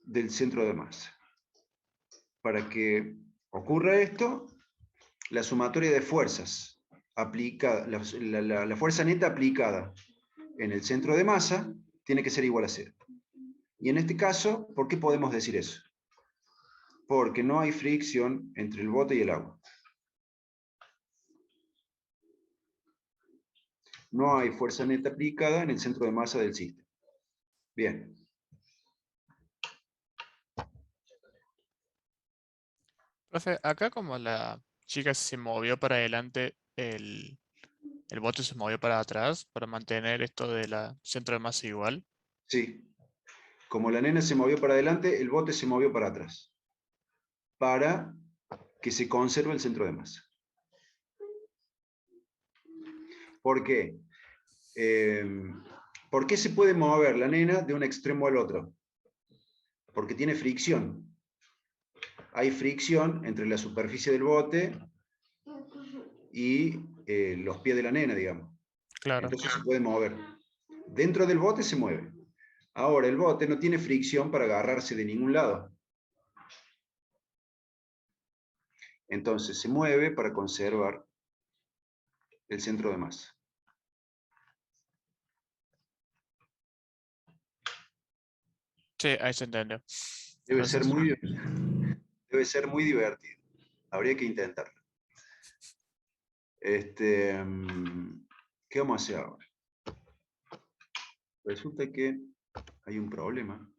del centro de masa. Para que ocurra esto, la sumatoria de fuerzas aplicada, la fuerza neta aplicada en el centro de masa tiene que ser igual a 0. Y en este caso, ¿por qué podemos decir eso? Porque no hay fricción entre el bote y el agua. No hay fuerza neta aplicada en el centro de masa del sistema. Bien. Profe, acá como la chica se movió para adelante, el bote se movió para atrás para mantener esto de la centro de masa igual. Sí. Como la nena se movió para adelante, el bote se movió para atrás. Para que se conserve el centro de masa. ¿Por qué? ¿Por qué se puede mover la nena de un extremo al otro? Porque tiene fricción. Hay fricción entre la superficie del bote y los pies de la nena, digamos. Claro. Entonces se puede mover. Dentro del bote se mueve. Ahora, el bote no tiene fricción para agarrarse de ningún lado. Entonces se mueve para conservar el centro de masa. Sí, ahí se entendió. Debe ser Gracias. muy divertido. Habría que intentarlo. ¿Qué vamos a hacer ahora? Resulta que hay un problema.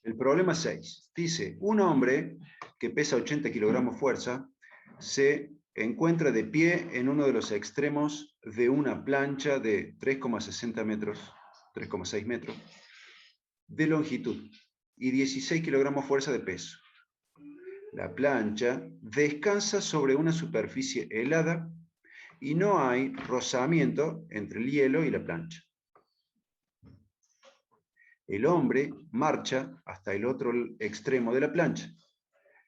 El problema 6 dice, un hombre que pesa 80 kilogramos fuerza se encuentra de pie en uno de los extremos de una plancha de 3,60 metros, 3,6 metros de longitud y 16 kilogramos fuerza de peso. La plancha descansa sobre una superficie helada y no hay rozamiento entre el hielo y la plancha. El hombre marcha hasta el otro extremo de la plancha.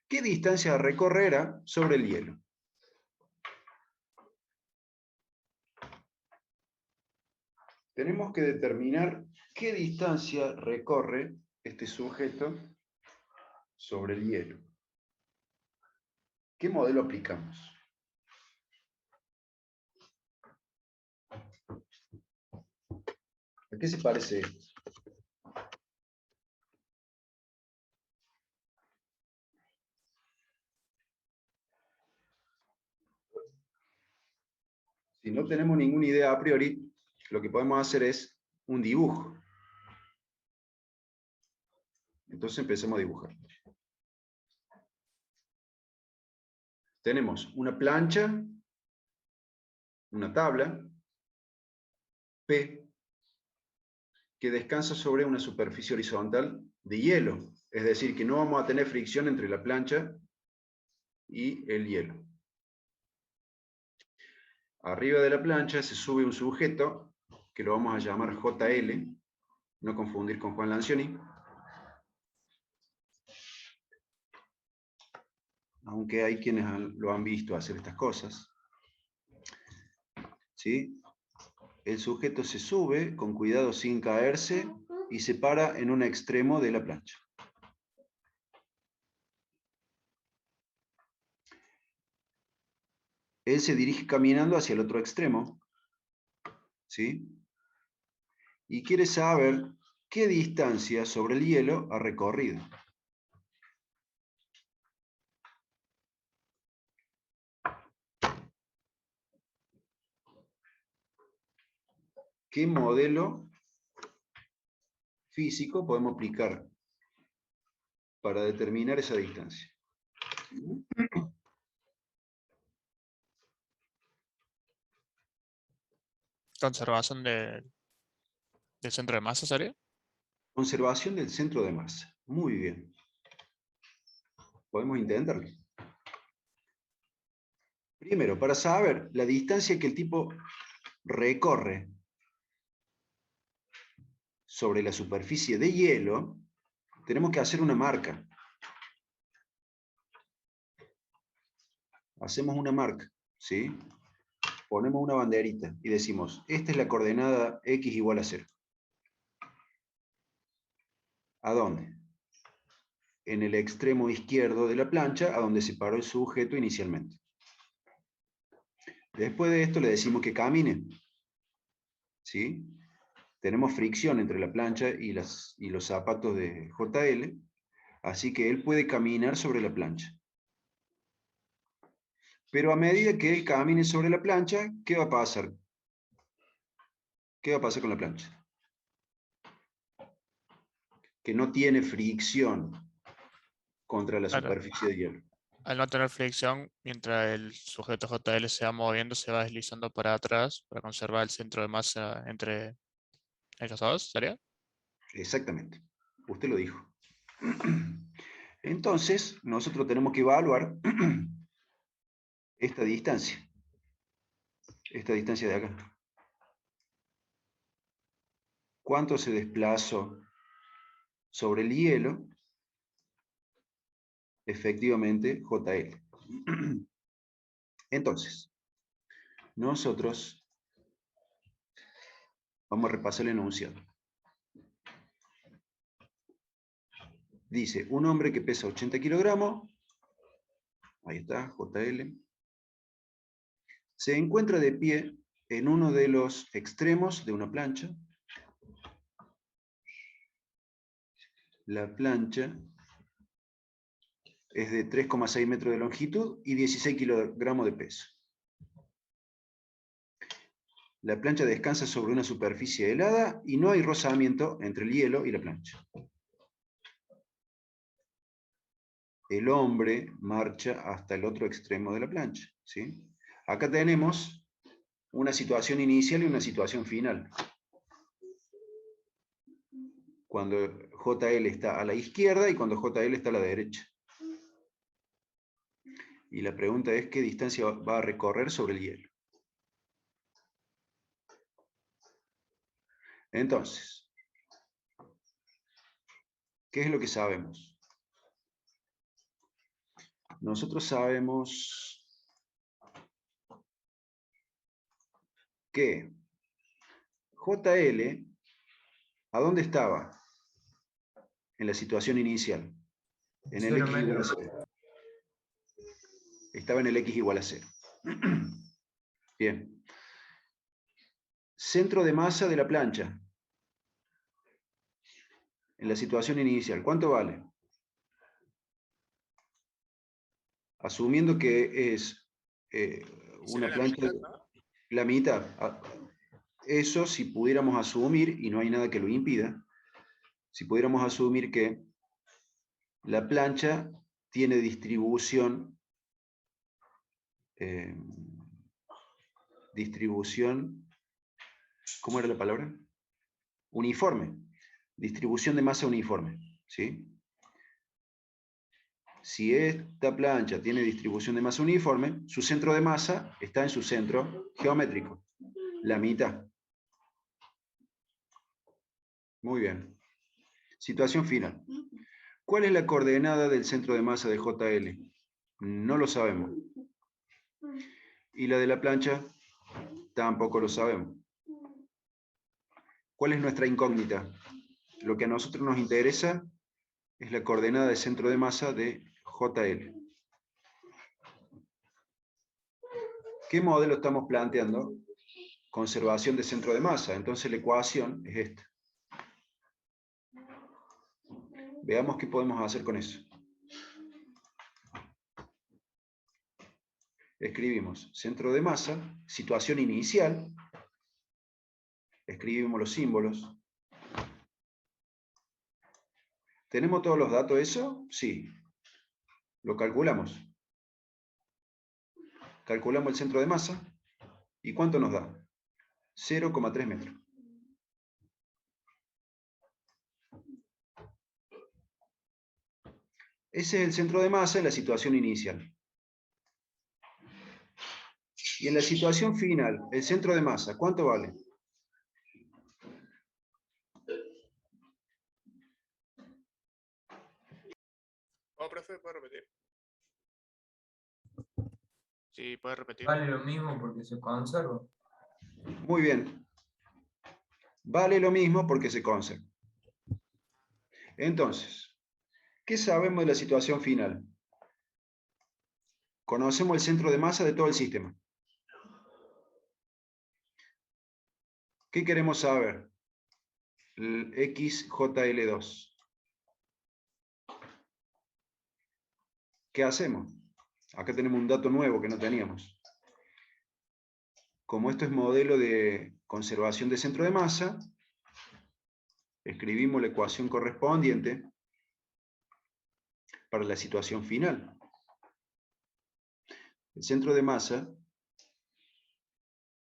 ¿Qué distancia recorrerá sobre el hielo? Tenemos que determinar qué distancia recorre este sujeto sobre el hielo. ¿Qué modelo aplicamos? ¿A qué se parece esto? Si no tenemos ninguna idea a priori, lo que podemos hacer es un dibujo. Entonces empecemos a dibujar. Tenemos una plancha, una tabla, P, que descansa sobre una superficie horizontal de hielo. Es decir, que no vamos a tener fricción entre la plancha y el hielo. Arriba de la plancha se sube un sujeto, que lo vamos a llamar JL, no confundir con Juan Lancioni. Aunque hay quienes lo han visto hacer estas cosas. ¿Sí? El sujeto se sube con cuidado sin caerse y se para en un extremo de la plancha. Él se dirige caminando hacia el otro extremo, ¿sí? Y quiere saber qué distancia sobre el hielo ha recorrido. ¿Qué modelo físico podemos aplicar para determinar esa distancia? Conservación del centro de masa, ¿sería? Conservación del centro de masa. Muy bien. Podemos intentarlo. Primero, para saber la distancia que el tipo recorre sobre la superficie de hielo, tenemos que hacer una marca. Hacemos una marca, ¿sí? Ponemos una banderita y decimos, esta es la coordenada x igual a 0. ¿A dónde? En el extremo izquierdo de la plancha, a donde se paró el sujeto inicialmente. Después de esto le decimos que camine, ¿sí? Tenemos fricción entre la plancha y los zapatos de JL, así que él puede caminar sobre la plancha. Pero a medida que él camine sobre la plancha, ¿qué va a pasar? ¿Qué va a pasar con la plancha? Que no tiene fricción contra la Claro. superficie de hielo. Al no tener fricción, mientras el sujeto JL se va moviendo, se va deslizando para atrás para conservar el centro de masa entre ellos dos, ¿sería? Exactamente. Usted lo dijo. Entonces, nosotros tenemos que evaluar esta distancia de acá. ¿Cuánto se desplazó sobre el hielo? Efectivamente, JL. Entonces, nosotros vamos a repasar el enunciado. Dice, un hombre que pesa 80 kilogramos, ahí está, JL, se encuentra de pie en uno de los extremos de una plancha. La plancha es de 3,6 metros de longitud y 16 kilogramos de peso. La plancha descansa sobre una superficie helada y no hay rozamiento entre el hielo y la plancha. El hombre marcha hasta el otro extremo de la plancha, ¿sí? Acá tenemos una situación inicial y una situación final. Cuando JL está a la izquierda y cuando JL está a la derecha. Y la pregunta es, ¿qué distancia va a recorrer sobre el hielo? Entonces, ¿Qué es lo que sabemos? Nosotros sabemos que JL, ¿a dónde estaba? En la situación inicial. En el 0 x igual a metros. 0. Estaba en el x igual a 0. Bien. Centro de masa de la plancha. En la situación inicial. ¿Cuánto vale? Asumiendo que es una ¿Será la plancha, mitad, no? la mitad. Eso si pudiéramos asumir, y no hay nada que lo impida, si pudiéramos asumir que la plancha tiene distribución, ¿cómo era la palabra? Uniforme. Distribución de masa uniforme, ¿sí? Si esta plancha tiene distribución de masa uniforme, su centro de masa está en su centro geométrico, la mitad. Muy bien. Situación final. ¿Cuál es la coordenada del centro de masa de JL? No lo sabemos. Y la de la plancha tampoco lo sabemos. ¿Cuál es nuestra incógnita? Lo que a nosotros nos interesa es la coordenada del centro de masa de JL. ¿Qué modelo estamos planteando? Conservación de centro de masa. Entonces la ecuación es esta. Veamos qué podemos hacer con eso. Escribimos centro de masa, situación inicial. Escribimos los símbolos. ¿Tenemos todos los datos de eso? Sí. Lo calculamos. Calculamos el centro de masa. ¿Y cuánto nos da? 0,3 metros. Ese es el centro de masa en la situación inicial. Y en la situación final, el centro de masa, ¿cuánto vale? Oh, profe, ¿puede repetir? Sí, puede repetir. Vale lo mismo porque se conserva. Muy bien. Vale lo mismo porque se conserva. Entonces, ¿qué sabemos de la situación final? Conocemos el centro de masa de todo el sistema. ¿Qué queremos saber? El XJL2. ¿Qué hacemos? Acá tenemos un dato nuevo que no teníamos. Como esto es modelo de conservación de centro de masa, escribimos la ecuación correspondiente para la situación final. El centro de masa,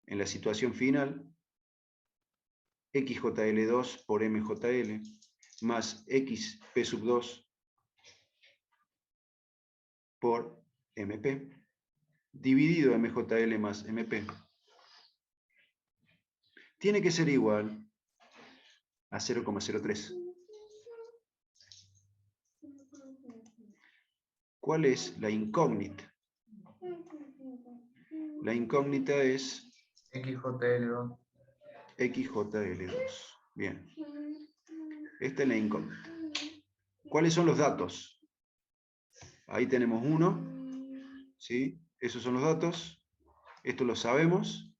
en la situación final, XJL2 por MJL, más XP sub 2 por MP, dividido MJL más MP. Tiene que ser igual a 0,03. ¿Cuál es la incógnita? La incógnita es XJL2. XJL2. Bien. Esta es la incógnita. ¿Cuáles son los datos? Ahí tenemos uno. ¿Sí? Esos son los datos. Esto lo sabemos.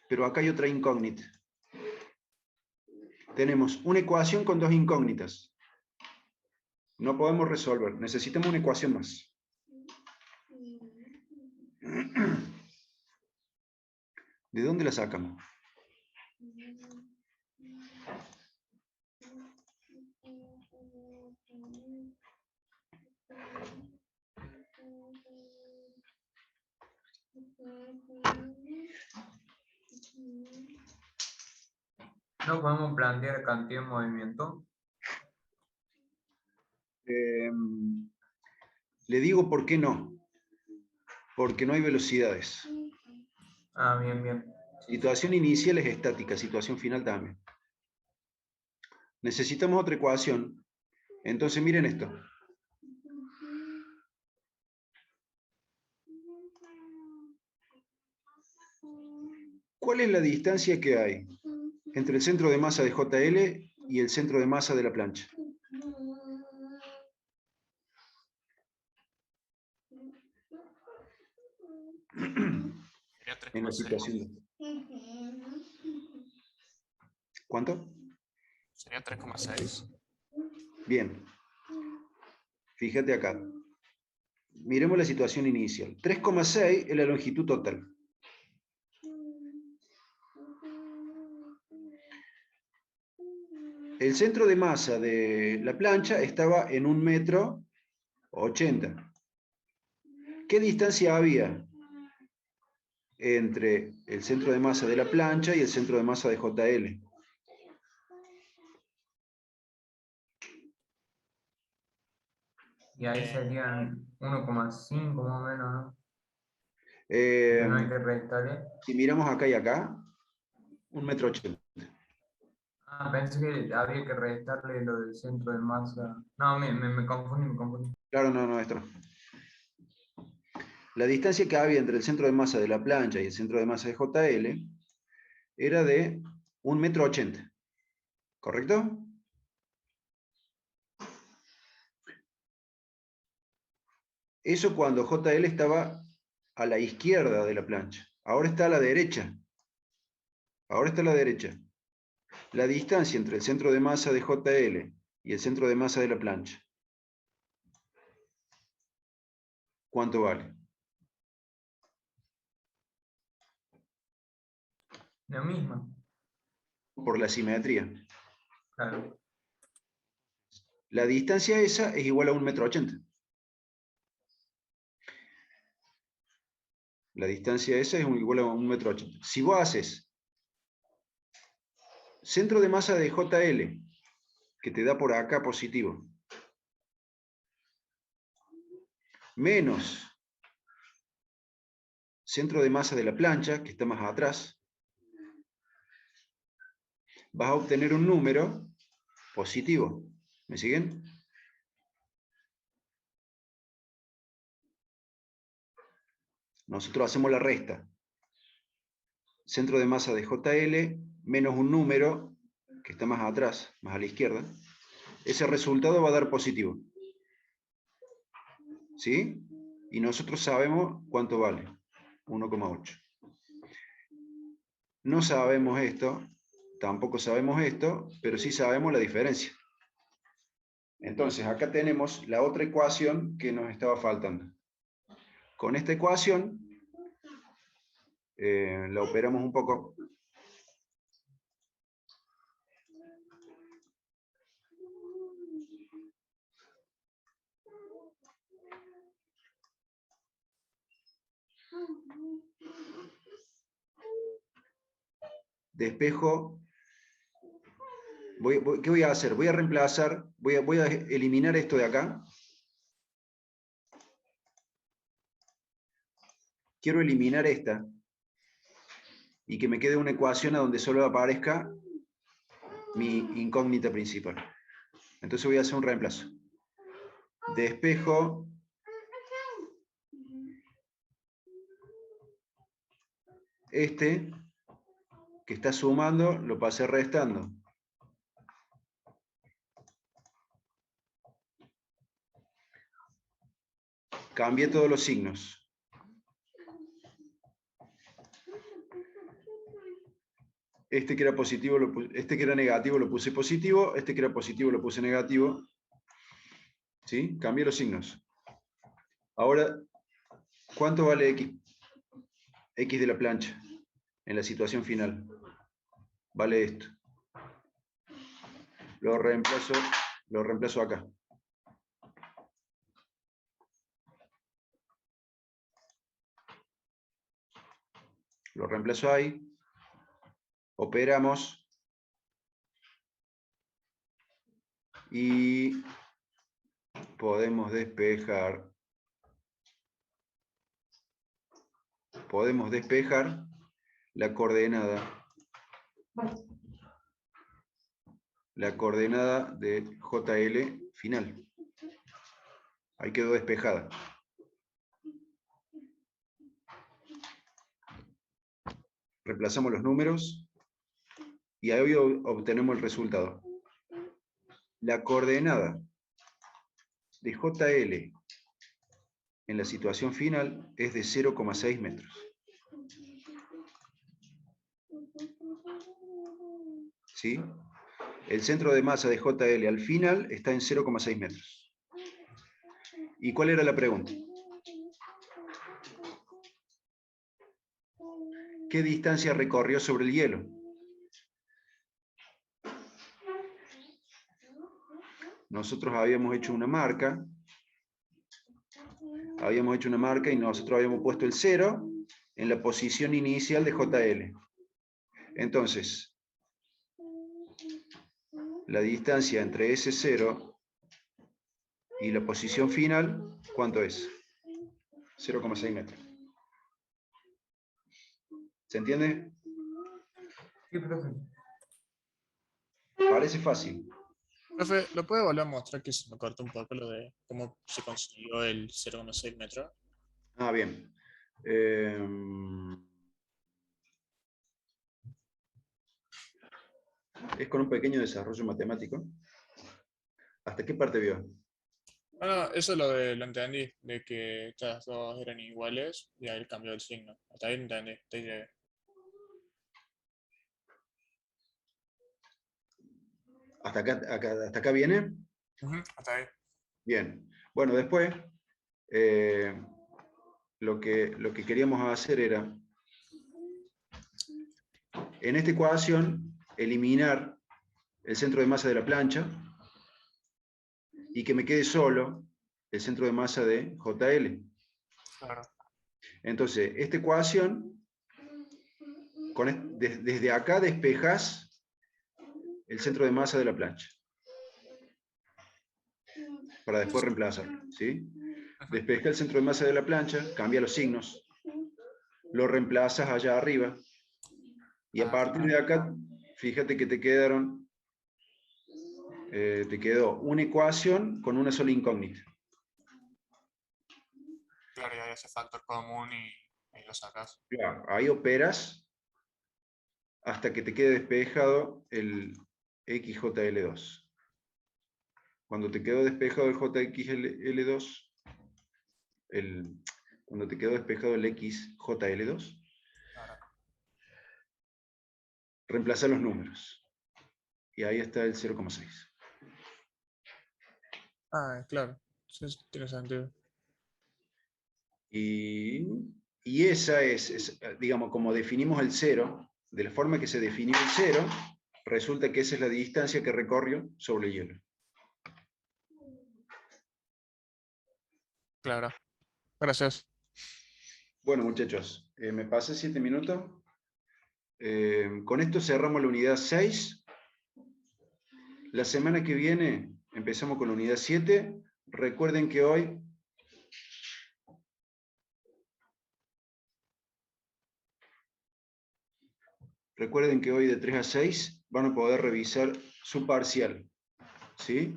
Pero acá hay otra incógnita. Tenemos una ecuación con dos incógnitas. No podemos resolver. Necesitamos una ecuación más. ¿De dónde la sacamos? ¿No podemos plantear cantidad de movimiento? Le digo por qué no. Porque no hay velocidades. Ah, bien, bien. Situación inicial es estática, situación final también. Necesitamos otra ecuación Entonces miren esto. ¿Cuál es la distancia que hay entre el centro de masa de JL y el centro de masa de la plancha? Sería En la 3,6. situación. ¿Cuánto? Sería 3,6. Bien. Fíjate acá. Miremos la situación inicial. 3,6 es la longitud total. El centro de masa de la plancha estaba en 1,80 m. ¿Qué distancia había entre el centro de masa de la plancha y el centro de masa de JL? Y ahí serían 1,5 más o menos, ¿no? Eh, Que no hay que restarle. si miramos acá y acá, 1,80 m. Ah, pensé que había que restarle lo del centro de masa. No, me confundí. Claro, no, esto no. La distancia que había entre el centro de masa de la plancha y el centro de masa de JL era de 1,80 m. ¿Correcto? Eso cuando JL estaba a la izquierda de la plancha. Ahora está a la derecha. Ahora está a la derecha. La distancia entre el centro de masa de JL y el centro de masa de la plancha. ¿Cuánto vale? Lo mismo, Por la simetría. claro. La distancia esa es igual a 1,80 m. La distancia esa es igual a 1,80 m. Si vos haces centro de masa de JL, que te da por acá positivo, menos centro de masa de la plancha, que está más atrás, vas a obtener un número positivo. ¿Me siguen? Nosotros hacemos la resta. Centro de masa de JL menos un número que está más atrás, más a la izquierda. Ese resultado va a dar positivo. ¿Sí? Y nosotros sabemos cuánto vale. 1,8. No sabemos esto, tampoco sabemos esto, pero sí sabemos la diferencia. Entonces, acá tenemos la otra ecuación que nos estaba faltando. Con esta ecuación, la operamos un poco. Despejo. ¿Qué voy a hacer? Voy a reemplazar, voy a eliminar esto de acá. Quiero eliminar esta y que me quede una ecuación a donde solo aparezca mi incógnita principal. Entonces voy a hacer un reemplazo. Despejo este que está sumando, lo pasé restando. Cambié todos los signos. Este que era positivo, este que era negativo lo puse positivo, este que era positivo lo puse negativo. ¿Sí? Cambié los signos. Ahora, ¿cuánto vale X? X de la plancha en la situación final. Vale esto. Lo reemplazo acá. Lo reemplazo ahí. Operamos. Y podemos despejar. Podemos despejar la coordenada la coordenada de JL final. Ahí quedó despejada. Reemplazamos los números y ahí obtenemos el resultado. La coordenada de JL en la situación final es de 0,6 metros. ¿Sí? El centro de masa de JL al final está en 0,6 metros. ¿Y cuál era la pregunta? ¿Qué distancia recorrió sobre el hielo? Nosotros habíamos hecho una marca. Y nosotros habíamos puesto el 0 en la posición inicial de JL. Entonces, la distancia entre ese 0 y la posición final, ¿cuánto es? 0,6 metros. ¿Se entiende? Sí, profe. Parece fácil. Profe, ¿lo puede volver a mostrar que se me cortó un poco lo de cómo se consiguió el 0,6 metros? Ah, bien. Es con un pequeño desarrollo matemático. ¿Hasta qué parte vio? No, eso lo entendí, de que estas dos eran iguales y ahí cambió el signo. Hasta ahí entendí. Hasta ahí llegué. ¿Hasta acá viene? Hasta ahí. Bien. Bueno, después lo que queríamos hacer era, en esta ecuación, eliminar el centro de masa de la plancha y que me quede solo el centro de masa de JL. Claro. Entonces, esta ecuación, desde acá despejas el centro de masa de la plancha. Para después reemplazar, ¿sí? Despeja el centro de masa de la plancha, cambia los signos, lo reemplazas allá arriba, y a partir de acá, fíjate que te quedó una ecuación con una sola incógnita. Claro, y hay ese factor común y lo sacas. Claro, ahí operas hasta que te quede despejado el XJL2. Cuando te quedó despejado el JXL2, cuando te quedó despejado el XJL2, reemplaza los números. Y ahí está el 0,6. Claro. Sí, tiene sentido. Y esa es, digamos, como definimos el 0, de la forma que se definió el 0, resulta que esa es la distancia que recorrió sobre el hielo. Claro. Gracias. Bueno, muchachos, me pasé 7 minutos. Con esto cerramos la unidad 6. La semana que viene empezamos con la unidad 7. Recuerden que hoy de 3 a 6 van a poder revisar su parcial. ¿Sí?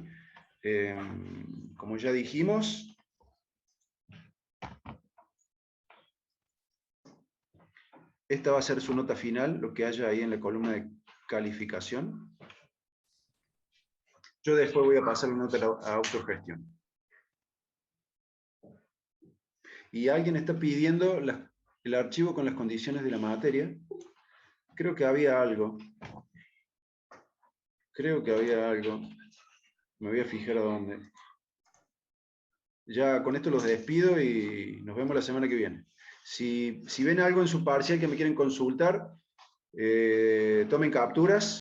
Como ya dijimos, esta va a ser su nota final, lo que haya ahí en la columna de calificación. Yo después voy a pasar la nota a autogestión. Y alguien está pidiendo el archivo con las condiciones de la materia. Creo que había algo. Me voy a fijar a dónde. Ya con esto los despido y nos vemos la semana que viene. Si ven algo en su parcial que me quieren consultar, tomen capturas.